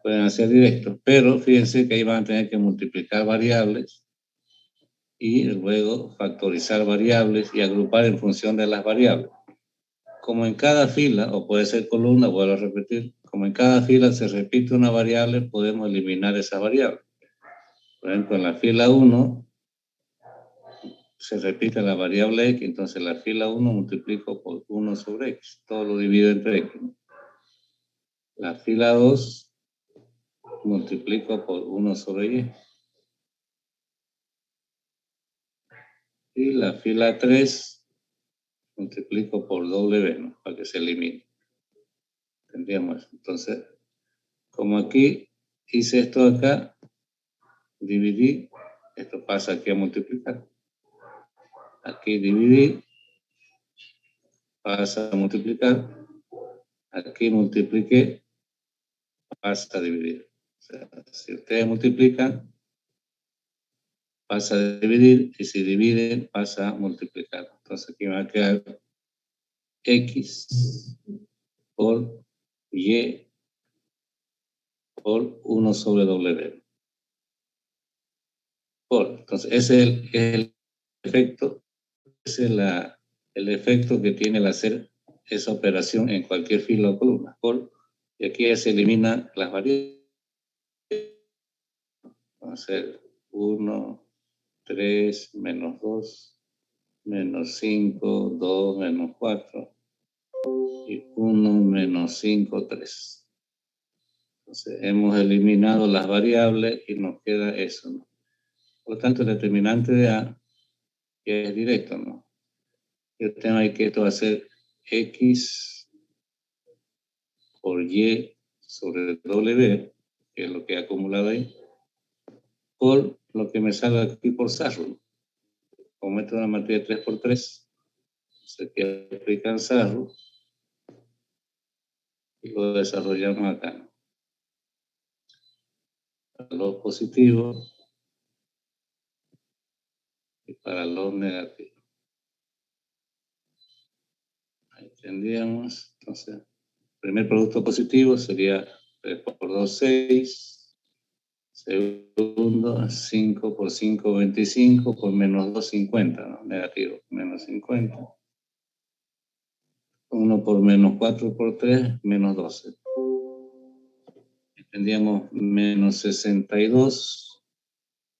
pueden hacer directo, pero fíjense que ahí van a tener que multiplicar variables y luego factorizar variables y agrupar en función de las variables. Como en cada fila, o puede ser columna, vuelvo a repetir, como en cada fila se repite una variable, podemos eliminar esa variable. Por ejemplo, en la fila 1 se repite la variable x, entonces la fila 1 multiplico por 1 sobre x, todo lo divido entre x. La fila 2 multiplico por 1 sobre y. Y la fila 3 multiplico por W, ¿no? Para que se elimine. Tendríamos. Entonces, como aquí hice esto acá, dividí, esto pasa aquí a multiplicar. Aquí dividí, pasa a multiplicar. Aquí multipliqué, pasa a dividir. O sea, si ustedes multiplican, pasa a dividir, y si dividen, pasa a multiplicar. Entonces aquí me va a quedar X por Y por 1 sobre W. Entonces, ese es el efecto, ese es el efecto que tiene el hacer esa operación en cualquier fila o columna. Y aquí ya se eliminan las variables. Va a ser 1, 3, menos 2, menos 5, 2, menos 4, y 1, menos 5, 3. Entonces, hemos eliminado las variables y nos queda eso, ¿no? Por lo tanto, el determinante de A, que es directo, ¿no? Yo tengo ahí que esto va a ser X por Y sobre W, que es lo que he acumulado ahí, por lo que me salga aquí por Sarro. Como esto es una matriz de 3 por 3, se queda aplicar Sarro y lo desarrollamos acá, ¿no? Para los positivos y para los negativos. Ahí tendríamos, entonces, el primer producto positivo sería 3 por 2, 6. Segundo, 5 por 5, 25, por menos 2, 50, ¿no? Negativo, menos 50. 1 por menos 4 por 3, menos 12. Tendríamos menos 62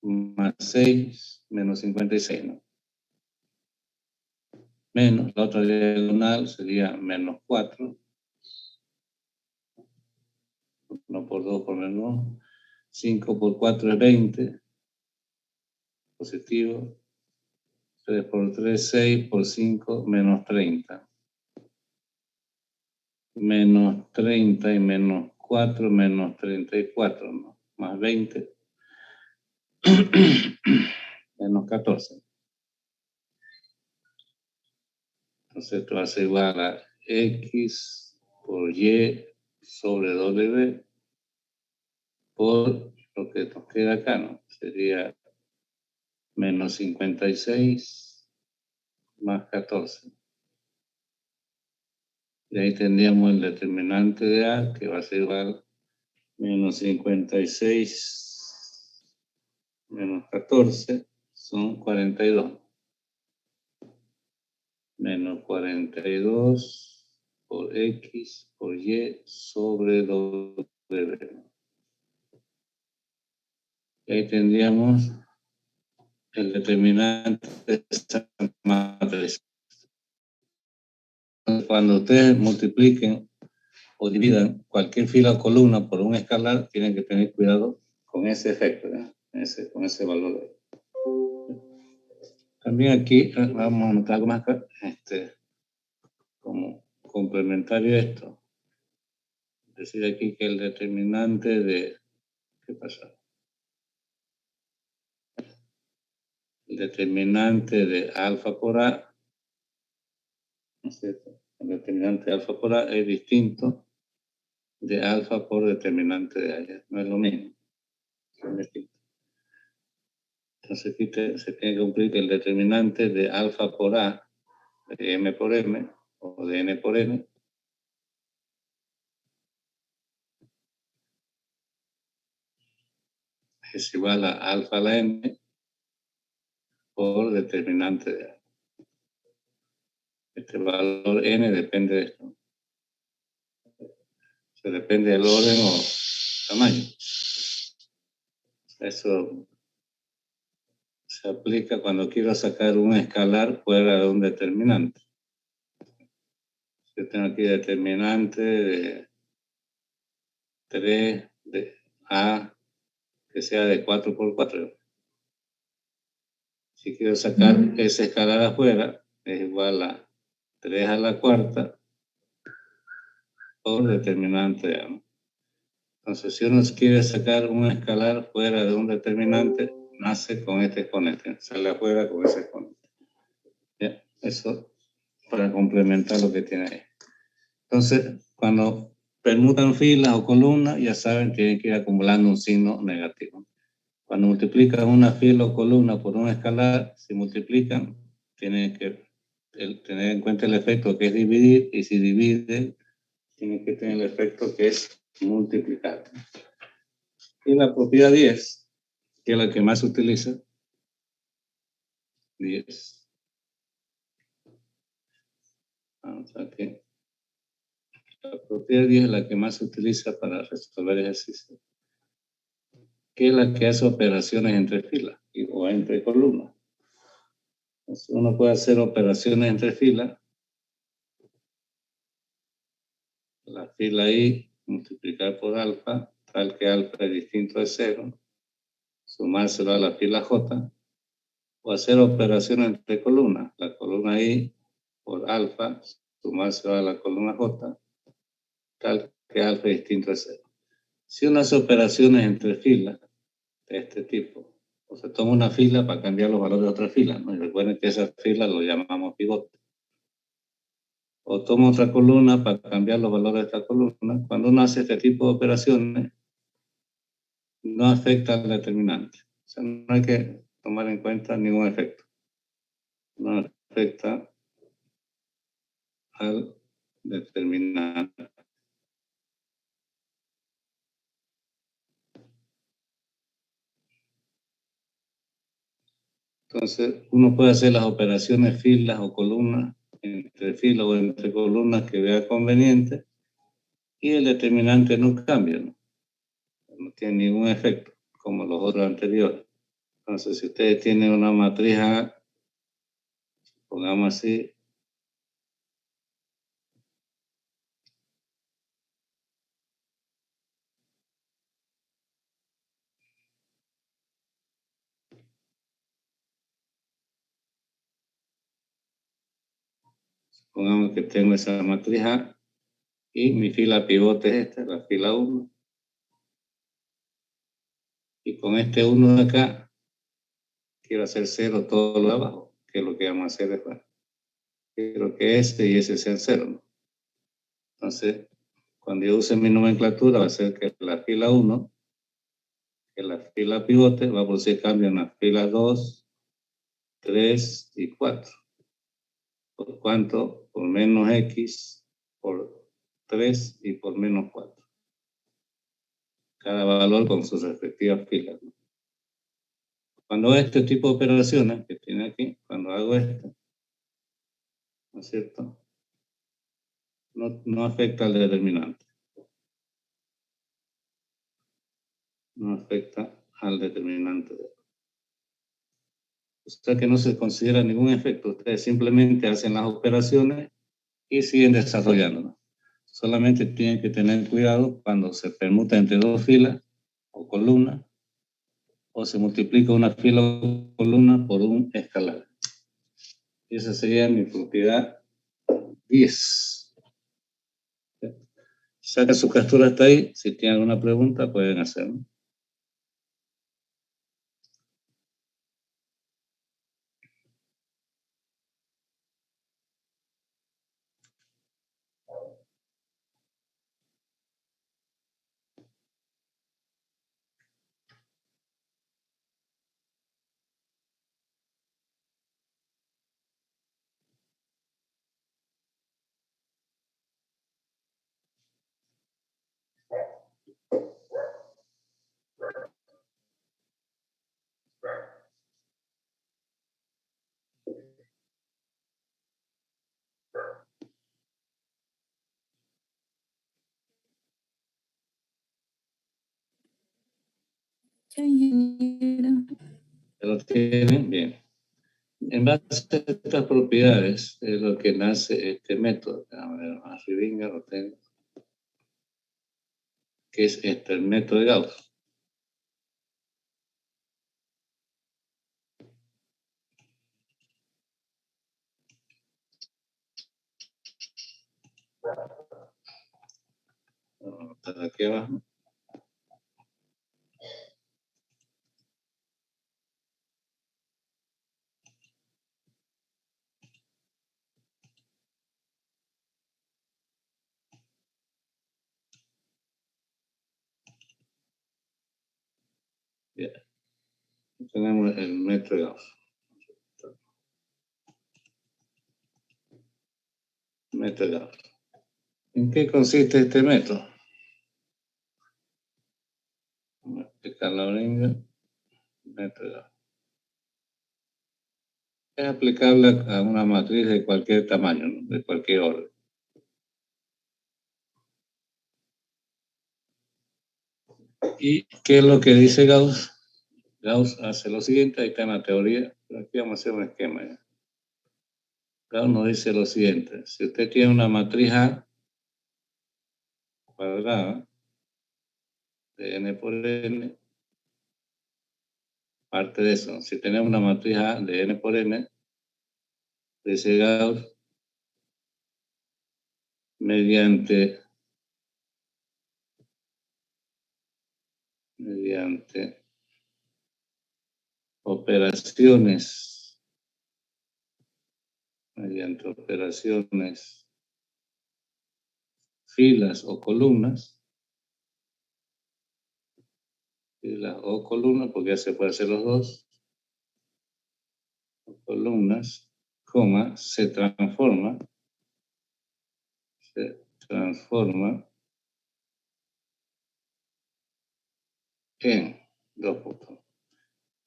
más 6, menos 56, ¿no? Menos, la otra diagonal sería menos 4. 1 por 2 por menos 2. 5 por 4 es 20. Positivo. 3 por 3, 6 por 5, menos 30. Menos 30 y menos 4, menos 34, ¿no? Más 20. Menos 14. Entonces esto va a ser igual a X por Y sobre W por lo que nos queda acá, ¿no? Sería menos 56 más 14. Y ahí tendríamos el determinante de A, que va a ser igual a menos 56 menos 14, son 42. Menos 42 por X por Y sobre W. Y ahí tendríamos el determinante de esa matriz. Cuando ustedes multipliquen o dividan cualquier fila o columna por un escalar, tienen que tener cuidado con ese efecto, ¿eh? Con ese valor. También aquí vamos a anotar algo más acá, como complementario a esto. Decir aquí que el determinante de... ¿Qué pasa? El determinante de alfa por A, ¿no es cierto? El determinante de alfa por A es distinto de alfa por determinante de A. No es lo mismo. Son distintos. Entonces aquí se tiene que cumplir que el determinante de alfa por A, de M por M, o de N por N, es igual a alfa a la N por determinante de A. Este valor N depende de esto. Se depende del orden o tamaño. Eso se aplica cuando quiero sacar un escalar fuera de un determinante. Yo tengo aquí determinante de 3 de A que sea de 4 por 4. Si quiero sacar ese escalar afuera, es igual a 3 a la cuarta por determinante de A, ¿no? Entonces, si uno quiere sacar un escalar fuera de un determinante, nace con este exponente, sale afuera con ese exponente. ¿Ya? Eso para complementar lo que tiene ahí. Entonces, cuando permutan filas o columnas, ya saben, tienen que ir acumulando un signo negativo. Cuando multiplican una fila o columna por un escalar, si multiplican, tienen que tener en cuenta el efecto que es dividir, y si dividen, tienen que tener el efecto que es multiplicar. Y la propiedad 10, que es la que más se utiliza, 10. Vamos aquí. La propiedad 10 es la que más se utiliza para resolver ejercicios, que es la que hace operaciones entre filas o entre columnas. Entonces uno puede hacer operaciones entre filas. La fila I multiplicar por alfa, tal que alfa es distinto de 0, sumárselo a la fila J, o hacer operaciones entre columnas. La columna I por alfa, sumárselo a la columna J, tal que alfa es distinto de 0. Si uno hace operaciones entre filas de este tipo, o se toma una fila para cambiar los valores de otra fila, ¿no? Y recuerden que esa fila lo llamamos pivote. O toma otra columna para cambiar los valores de esta columna. Cuando uno hace este tipo de operaciones, no afecta al determinante. O sea, no hay que tomar en cuenta ningún efecto. No afecta al determinante. Entonces, uno puede hacer las operaciones filas o columnas, entre filas o entre columnas que vea conveniente, y el determinante no cambia, ¿no? No tiene ningún efecto, como los otros anteriores. Entonces, si ustedes tienen una matriz A, pongamos así, pongamos que tengo esa matriz A, y mi fila pivote es esta, la fila 1. Y con este 1 de acá, quiero hacer 0 todo lo de abajo, que es lo que vamos a hacer después. Quiero que este y ese sean 0, ¿no? Entonces, cuando yo use mi nomenclatura, va a ser que la fila 1, que la fila pivote, va a producir cambio en las filas 2, 3 y 4. ¿Por cuánto? Por menos X, por 3 y por menos 4. Cada valor con sus respectivas filas, ¿no? Cuando hago este tipo de operaciones que tiene aquí, cuando hago esto, ¿no es cierto? No afecta al determinante. No afecta al determinante. O sea que no se considera ningún efecto. Ustedes simplemente hacen las operaciones y siguen desarrollándolas. Solamente tienen que tener cuidado cuando se permuta entre dos filas o columnas, o se multiplica una fila o columna por un escalar. Esa sería mi propiedad 10. Saca su captura hasta ahí. Si tienen alguna pregunta, pueden hacerlo. ¿Lo tienen? Bien. En base a estas propiedades es lo que nace este método. A ver, arriba lo tengo. Que es el método de Gauss. Está aquí abajo. Bien. Tenemos el método de Gauss. Método de Gauss. ¿En qué consiste este método? Vamos a explicar la oringa. Método de Gauss. Es aplicable a una matriz de cualquier tamaño, ¿no? De cualquier orden. ¿Y qué es lo que dice Gauss? Gauss hace lo siguiente, ahí está en la teoría, pero aquí vamos a hacer un esquema ya. Gauss nos dice lo siguiente: si usted tiene una matriz A cuadrada de n por n, parte de eso, si tenemos una matriz A de n por n, dice Gauss, mediante operaciones, filas o columnas, porque ya se puede hacer los dos, columnas, coma, se transforma en dos puntos.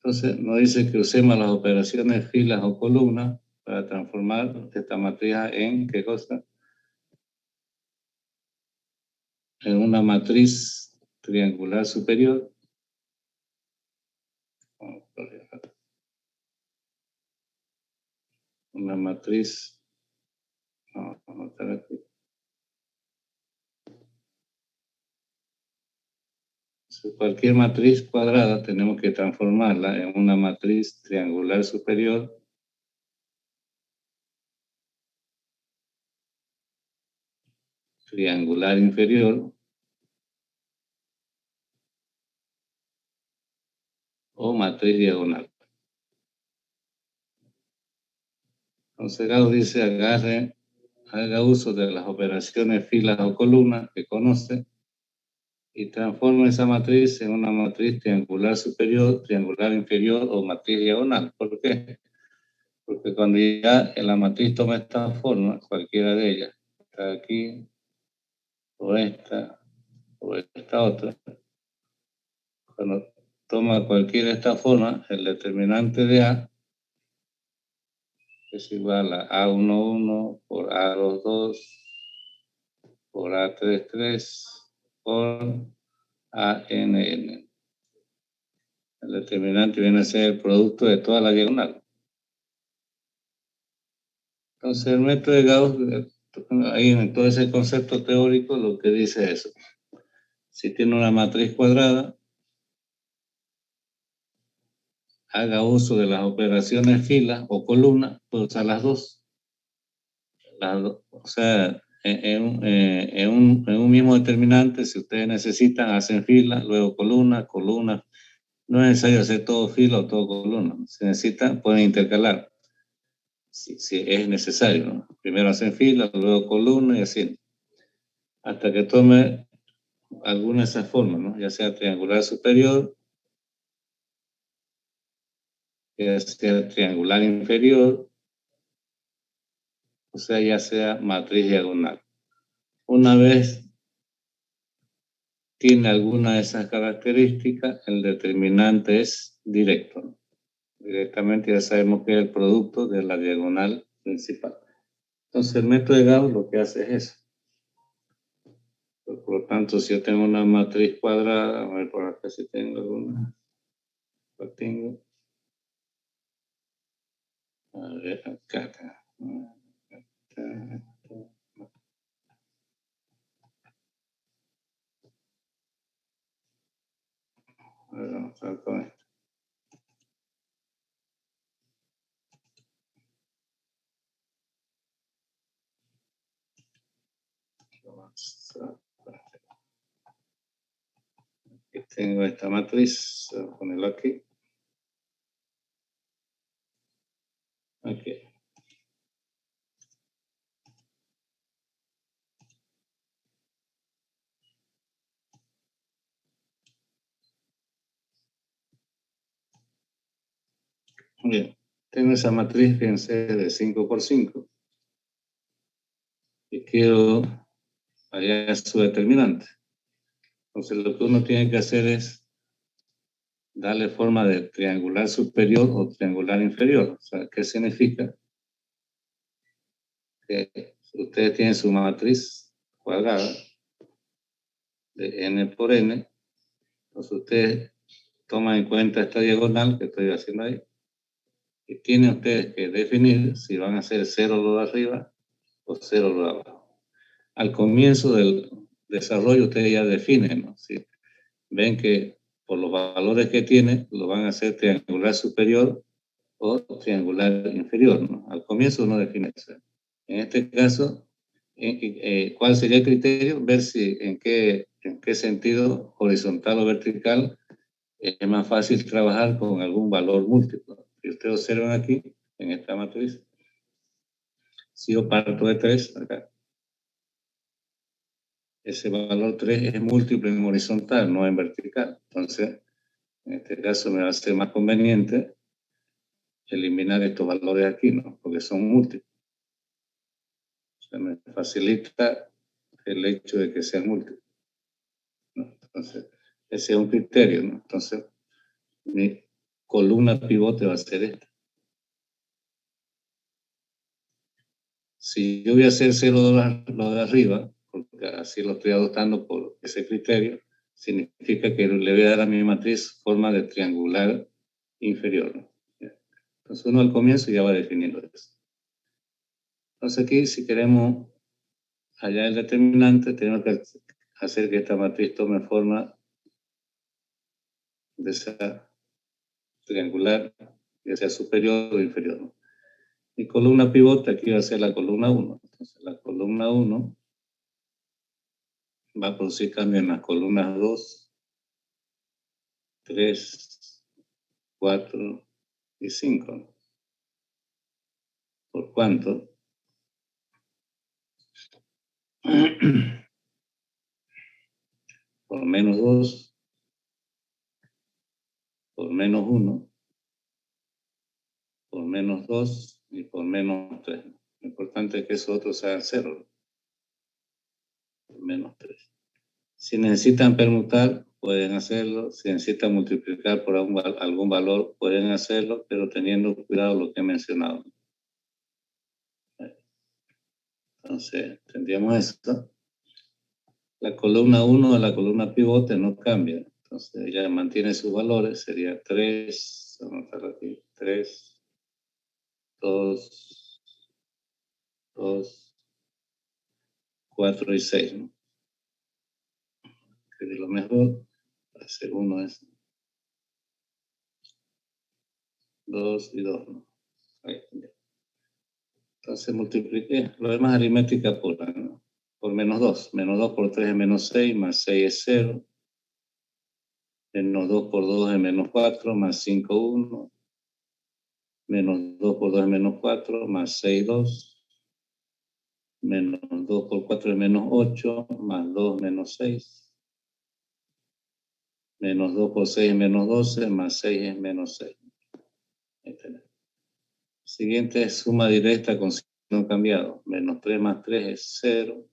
Entonces, nos dice que usemos las operaciones filas o columnas para transformar esta matriz en, ¿qué cosa? En una matriz triangular superior. Una matriz, vamos a anotar aquí. Cualquier matriz cuadrada tenemos que transformarla en una matriz triangular superior triangular inferior o matriz diagonal. Entonces Gauss dice haga uso de las operaciones filas o columnas que conoce y transforma esa matriz en una matriz triangular superior, triangular inferior o matriz diagonal. ¿Por qué? Porque cuando ya la matriz toma esta forma, cualquiera de ellas, está aquí, o esta otra, cuando toma cualquiera de estas formas, el determinante de A es igual a A11 por A22 por A33 por ANN. El determinante viene a ser el producto de toda la diagonal. Entonces el método de Gauss, ahí en todo ese concepto teórico, lo que dice es eso. Si tiene una matriz cuadrada, haga uso de las operaciones filas o columnas, puede usar las dos. O sea, en un mismo determinante, si ustedes necesitan, hacen fila, luego columna. No es necesario hacer todo fila o todo columna. Si necesitan, pueden intercalar. Si es necesario, ¿no? Primero hacen fila, luego columna y así. Hasta que tome alguna de esas formas, ¿no? Ya sea triangular superior, ya sea triangular inferior, o sea, ya sea matriz diagonal. Una vez tiene alguna de esas características, el determinante es directo, ¿no? Directamente ya sabemos que es el producto de la diagonal principal. Entonces el método de Gauss lo que hace es eso. Por lo tanto, si yo tengo una matriz cuadrada, a ver por acá si tengo alguna. Lo tengo. A ver, acá. A ver, vamos a ver con esto. Aquí tengo esta matriz, voy a ponerlo aquí. Aquí. Bien, tengo esa matriz, fíjense, de 5 por 5. Y quiero hallar su determinante. Entonces lo que uno tiene que hacer es darle forma de triangular superior o triangular inferior. O sea, ¿qué significa? Que ustedes tienen su matriz cuadrada de n por n. Entonces ustedes toman en cuenta esta diagonal que estoy haciendo ahí. Y tienen ustedes que definir si van a hacer 0 lo de arriba o 0 lo de abajo. Al comienzo del desarrollo ustedes ya definen, ¿no? Si ven que por los valores que tiene lo van a hacer triangular superior o triangular inferior, ¿no? Al comienzo uno define eso. En este caso, ¿cuál sería el criterio? Ver si en qué sentido, horizontal o vertical, es más fácil trabajar con algún valor múltiplo. Si ustedes observan aquí, en esta matriz, si yo parto de 3, acá, ese valor 3 es múltiplo en horizontal, no en vertical. Entonces, en este caso me va a ser más conveniente eliminar estos valores aquí, ¿no? Porque son múltiplos. O sea, me facilita el hecho de que sean múltiplos, ¿no? Entonces, ese es un criterio, ¿no? Entonces, columna pivote va a ser esta. Si yo voy a hacer 0 lo de arriba, porque así lo estoy adoptando por ese criterio, significa que le voy a dar a mi matriz forma de triangular inferior, ¿no? Entonces uno al comienzo ya va definiendo eso. Entonces aquí, si queremos hallar el determinante, tenemos que hacer que esta matriz tome forma de esa triangular, ya sea superior o inferior, ¿no? Mi columna pivote aquí va a ser la columna 1. Entonces la columna 1 va a producir cambio en las columnas 2, 3, 4 y 5. ¿Por cuánto? Por menos 2, por menos 1, por menos 2 y por menos 3. Lo importante es que esos otros sean 0. Por menos 3. Si necesitan permutar, pueden hacerlo. Si necesitan multiplicar por algún valor, pueden hacerlo, pero teniendo cuidado lo que he mencionado. Entonces, tendríamos esto. La columna 1 de la columna pivote no cambia. Entonces, ella mantiene sus valores. Sería 3, vamos a anotar aquí, 3, 2, 2, 4 y 6, ¿no? Que de lo mejor, hacer 1 es 2 y 2, ¿no? Ahí. Entonces multipliqué. Lo demás aritmética pura, ¿no? Por menos 2. Menos 2 por 3 es menos 6, más 6 es 0. Menos 2 por 2 es menos 4, más 5, 1. Menos 2 por 2 es menos 4, más 6, 2. Menos 2 por 4 es menos 8, más 2, menos 6. Menos 2 por 6 es menos 12, más 6 es menos 6. Siguiente es suma directa con signo cambiado. Menos 3 más 3 es 0.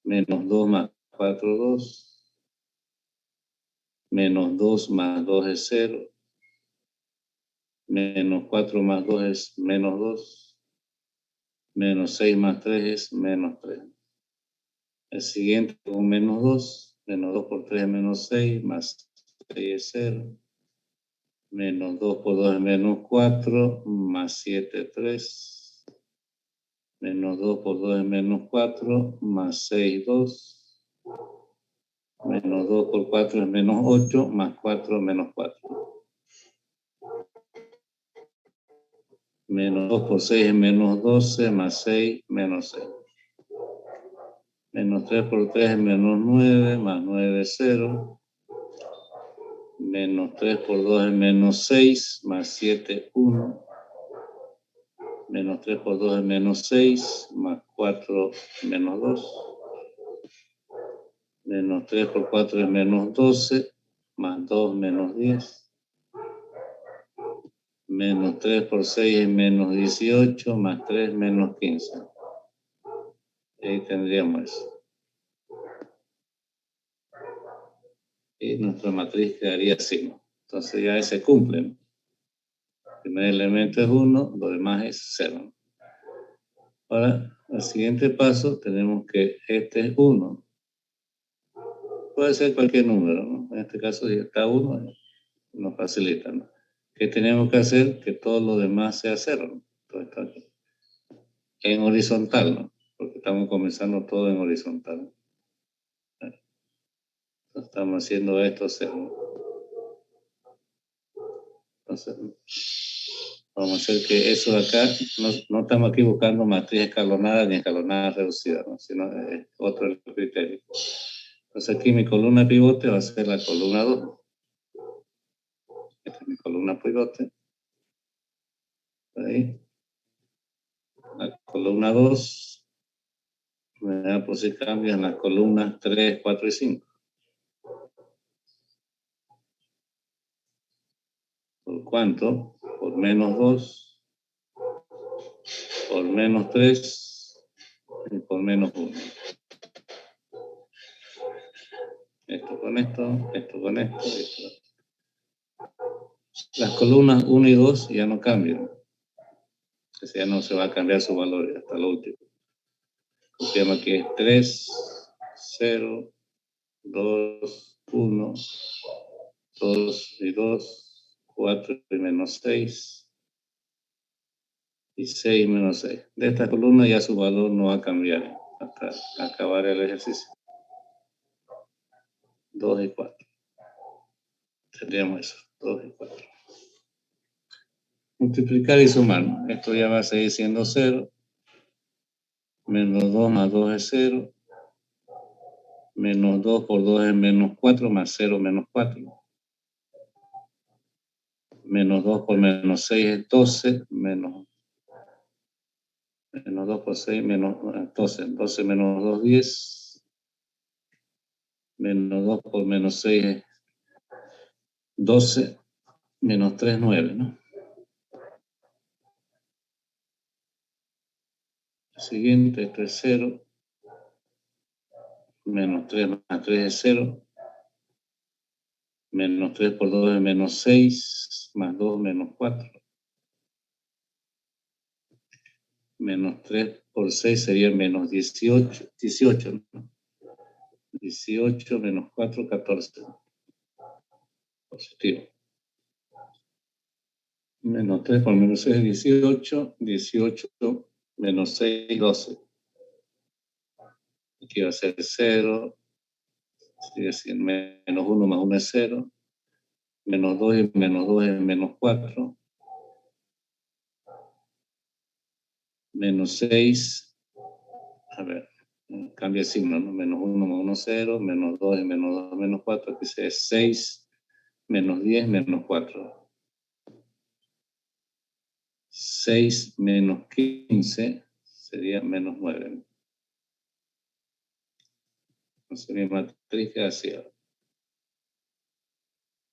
Menos 2 más 4, 2. Menos 2 más 2 es 0. Menos 4 más 2 es menos 2. Menos 6 más 3 es menos 3. El siguiente con menos 2. Menos 2 por 3 es menos 6. Más 6 es 0. Menos 2 por 2 es menos 4. Más 7, 3. Menos 2 por 2 es menos 4. Más 6, 2. Menos 2 por 4 es menos 8. Más 4, menos 4. Menos 2 por 6 es menos 12, más 6, menos 6. Menos 3 por 3 es menos 9, más 9 es 0. Menos 3 por 2 es menos 6, más 7, 1. Menos 3 por 2 es menos 6, más 4, menos 2. Menos 3 por 4 es menos 12, más 2, menos 10. Menos 3 por 6 es menos 18, más 3, menos 15. Ahí tendríamos eso. Y nuestra matriz quedaría así, ¿no? Entonces ya ese cumple, ¿no? El primer elemento es 1, lo demás es 0. Ahora, al siguiente paso, tenemos que este es 1. Puede ser cualquier número, ¿no? En este caso, si está 1, nos facilita, ¿no? ¿Qué tenemos que hacer? Que todo lo demás sea 0, ¿no? Todo está aquí. En horizontal, ¿no? Porque estamos comenzando todo en horizontal. Entonces, estamos haciendo esto 0. Entonces, vamos a hacer que eso de acá, no estamos aquí buscando matriz escalonada ni escalonada reducida, ¿no? Sino es otro criterio. Entonces aquí mi columna pivote va a ser la columna 2. Esta es mi columna pivote. Ahí. La columna 2 me va a producir cambios en las columnas 3, 4 y 5. ¿Por cuánto? Por menos 2, por menos 3 y por menos 1. Esto con esto, esto con esto, esto. Las columnas 1 y 2 ya no cambian. O sea, ya no se va a cambiar su valor hasta lo último. Copiamos aquí es 3, 0, 2, 1, 2 y 2, 4 y menos 6, y 6 menos 6. De esta columna ya su valor no va a cambiar hasta acabar el ejercicio. 2 y 4. Tendríamos eso, 2 y 4. Multiplicar y sumar. Esto ya va a seguir siendo 0. Menos 2 más 2 es 0. Menos 2 por 2 es menos 4, más 0 menos 4. Menos 2 por menos 6 es 12, menos 2 por 6, menos 12. 12 menos 2, 10. Menos 2 por menos 6 es 12, menos 3, 9, ¿no? El siguiente, esto es 0. Menos 3 más 3 es 0. Menos 3 por 2 es menos 6, más 2 menos 4. Menos 3 por 6 sería menos 18, 18, ¿no? 18 menos 4, 14. Positivo. Menos 3 por menos 6 es 18. 18 menos 6, 12. Aquí va a ser 0. Sigue siendo menos 1 más 1 es 0. Menos 2 y menos 2 es menos 4. Menos 6. A ver, cambia el signo, ¿no? Menos 1 más 1, 0. Menos 2 y menos 2, menos 4. Aquí es 6. Menos 10, menos 4. 6 menos 15 sería menos 9. Entonces mi matriz queda así.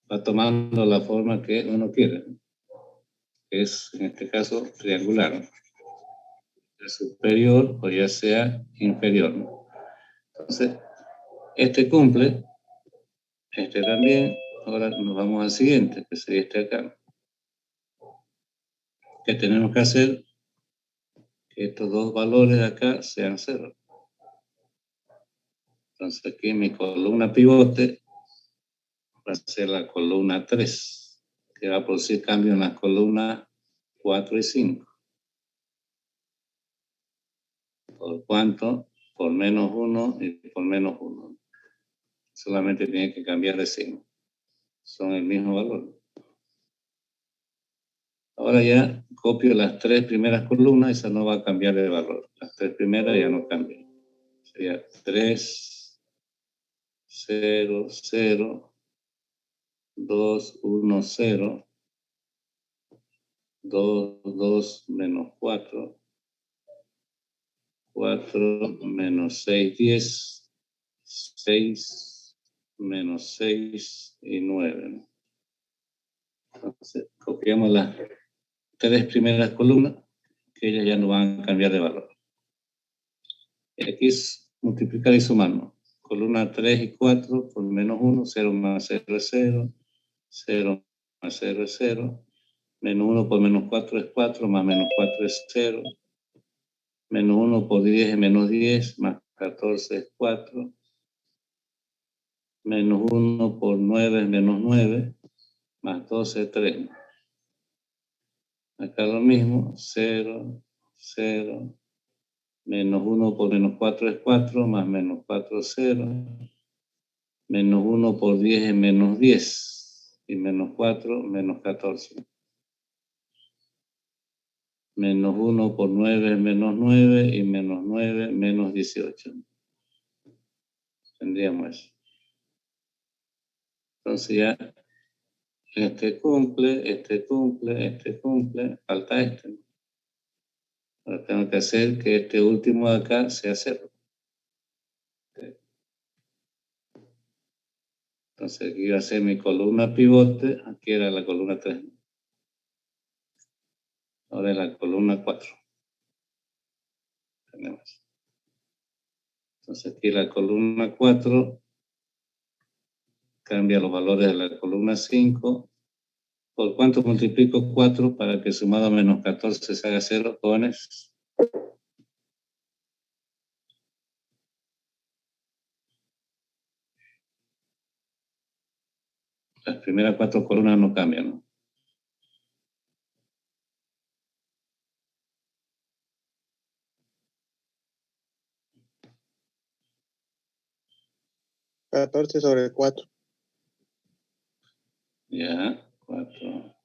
Va tomando la forma que uno quiere, que es en este caso triangular, ¿no? El superior o ya sea inferior, ¿no? Entonces, este cumple, este también. Ahora nos vamos al siguiente, que sería este acá. ¿Qué tenemos que hacer? Que estos dos valores de acá sean 0. Entonces aquí en mi columna pivote va a ser la columna 3, que va a producir cambio en las columnas 4 y 5. ¿Por cuánto? Por menos 1 y por menos 1. Solamente tiene que cambiar de signo. Son el mismo valor. Ahora ya copio las 3 primeras columnas, esa no va a cambiar de valor. Las 3 primeras ya no cambian. Sería 3, 0, 0, 2, 1, 0, 2, 2, menos 4, 4, menos 6, 10, 6, menos 6 y 9. Entonces, copiamos las 3 primeras columnas, que ellas ya no van a cambiar de valor. Y aquí es multiplicar y sumar, ¿no? Columna 3 y 4 por menos 1, 0 más 0 es 0, 0 más 0 es 0, menos 1 por menos 4 es 4, más menos 4 es 0, menos 1 por 10 es menos 10, más 14 es 4, menos 1 por 9 es menos 9, más 12 es 3. Acá lo mismo, 0, 0, menos 1 por menos 4 es 4, más menos 4 es 0, menos 1 por 10 es menos 10, y menos 4, menos 14. Menos 1 por 9 es menos 9, y menos 9, menos 18. Tendríamos eso. Entonces ya, este cumple, este cumple, este cumple, falta este, ¿no? Ahora tengo que hacer que este último de acá sea 0. Entonces aquí va a ser mi columna pivote, aquí era la columna 3. Ahora es la columna 4. Tenemos. Entonces aquí la columna 4 cambia los valores de la columna 5 ¿Por cuánto multiplico 4 para que sumado a menos 14 se haga 0, jóvenes? Las primeras 4 columnas no cambian, ¿no? ¿14/4? Ya, 4.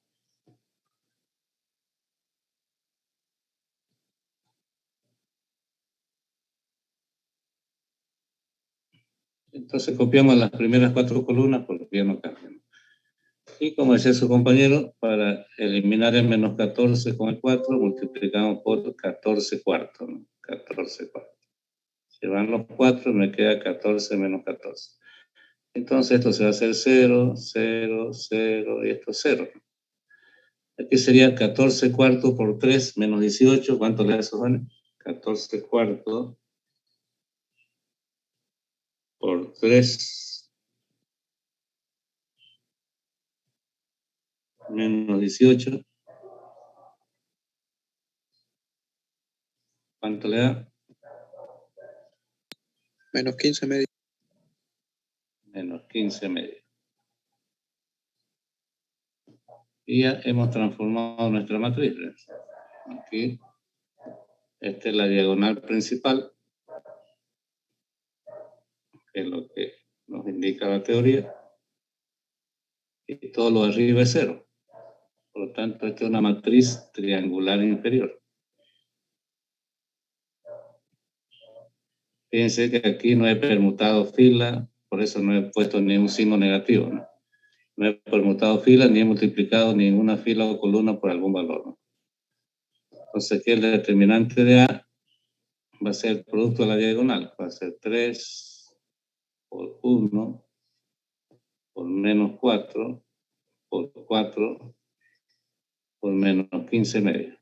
Entonces copiamos las primeras 4 columnas porque ya no cambian. Y como decía su compañero, para eliminar el menos 14 con el 4, multiplicamos por 14 cuartos, ¿no? 14 cuartos. Se van los 4, me queda 14 menos 14. Entonces esto se va a hacer 0, 0, 0 y esto 0. Aquí sería 14 cuartos por 3 menos 18. ¿Cuánto le da eso, Juan? 14 cuartos por 3 menos 18. ¿Cuánto le da? Menos 15 medio. Menos 15 medio. Y ya hemos transformado nuestra matriz. Aquí, esta es la diagonal principal, que es lo que nos indica la teoría. Y todo lo de arriba es 0. Por lo tanto, esta es una matriz triangular inferior. Fíjense que aquí no he permutado fila, por eso no he puesto ningún signo negativo, ¿no? No he permutado fila ni he multiplicado ninguna fila o columna por algún valor, ¿no? Entonces aquí el determinante de A va a ser el producto de la diagonal, va a ser 3 por 1 por menos 4 por 4 por menos 15 medio.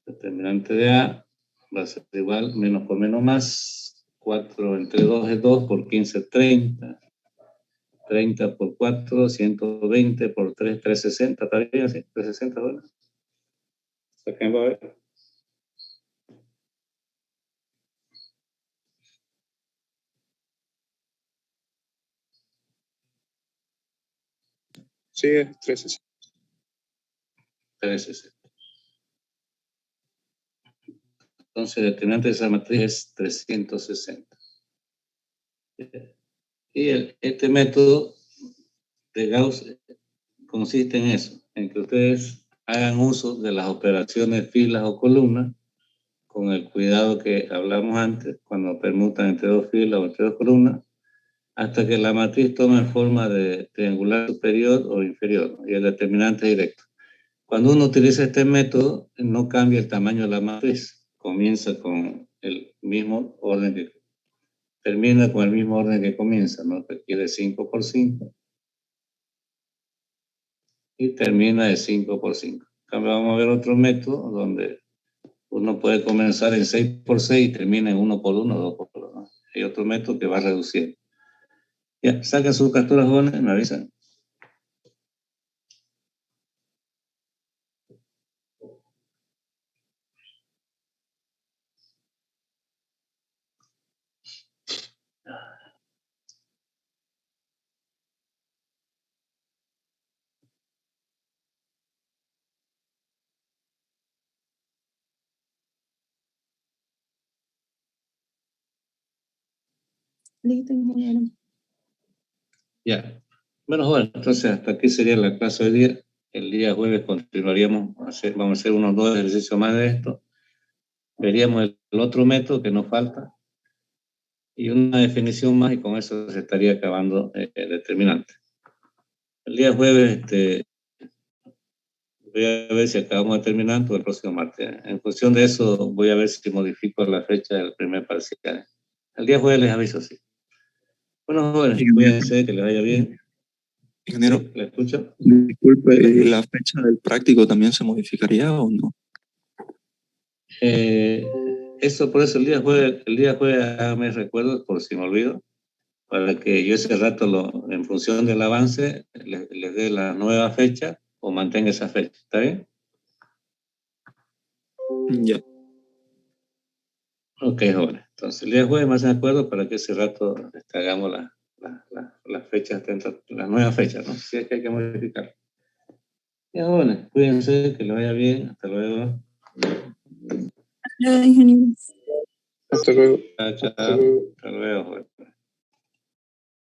Determinante de A va a ser igual, menos por menos más, 4 entre 2 es 2, por 15 30. 30 por 4, 120 por 3, 360, ¿está bien así? 360, bueno. Saquen, a ver. Sí, es 13. 360. Entonces, el determinante de esa matriz es 360. Y este método de Gauss consiste en eso, en que ustedes hagan uso de las operaciones filas o columnas con el cuidado que hablamos antes, cuando permutan entre dos filas o entre dos columnas, hasta que la matriz tome forma de triangular superior o inferior, ¿no? Y el determinante es directo. Cuando uno utiliza este método, no cambia el tamaño de la matriz, comienza con el mismo orden que termina con el mismo orden que comienza, ¿no? Requiere 5 por 5 y termina de 5 por 5. En cambio, vamos a ver otro método donde uno puede comenzar en 6 por 6 y termina en 1 por 1, 2 por 1, ¿no? Hay otro método que va reduciendo. Ya, saquen sus capturas, jóvenes, me avisan. Listo, ingeniero. Ya. Bueno, jóvenes, entonces hasta aquí sería la clase de hoy día. El día jueves continuaríamos, vamos a hacer unos 2 ejercicios más de esto. Veríamos el otro método que nos falta y una definición más, y con eso se estaría acabando el determinante. El día jueves voy a ver si acabamos determinante o el próximo martes. En función de eso voy a ver si modifico la fecha del primer parcial. El día jueves les aviso, sí. Bueno, jóvenes, cuídense, que les vaya bien. Ingeniero, ¿Sí? ¿Le escucho? disculpe, ¿la fecha del práctico también se modificaría o no? Eso, por eso el día jueves, hágame recuerdo, por si me olvido, para que yo ese rato, en función del avance, les dé la nueva fecha o mantenga esa fecha. ¿Está bien? Ya. Ok, jóvenes. Entonces, el día jueves más de acuerdo para que ese rato hagamos las fechas, las nuevas fechas, ¿no? Si es que hay que modificar. Ya, jóvenes, cuídense, que le vaya bien. Hasta luego. Hasta luego. Chao, chao. Hasta luego, jóvenes.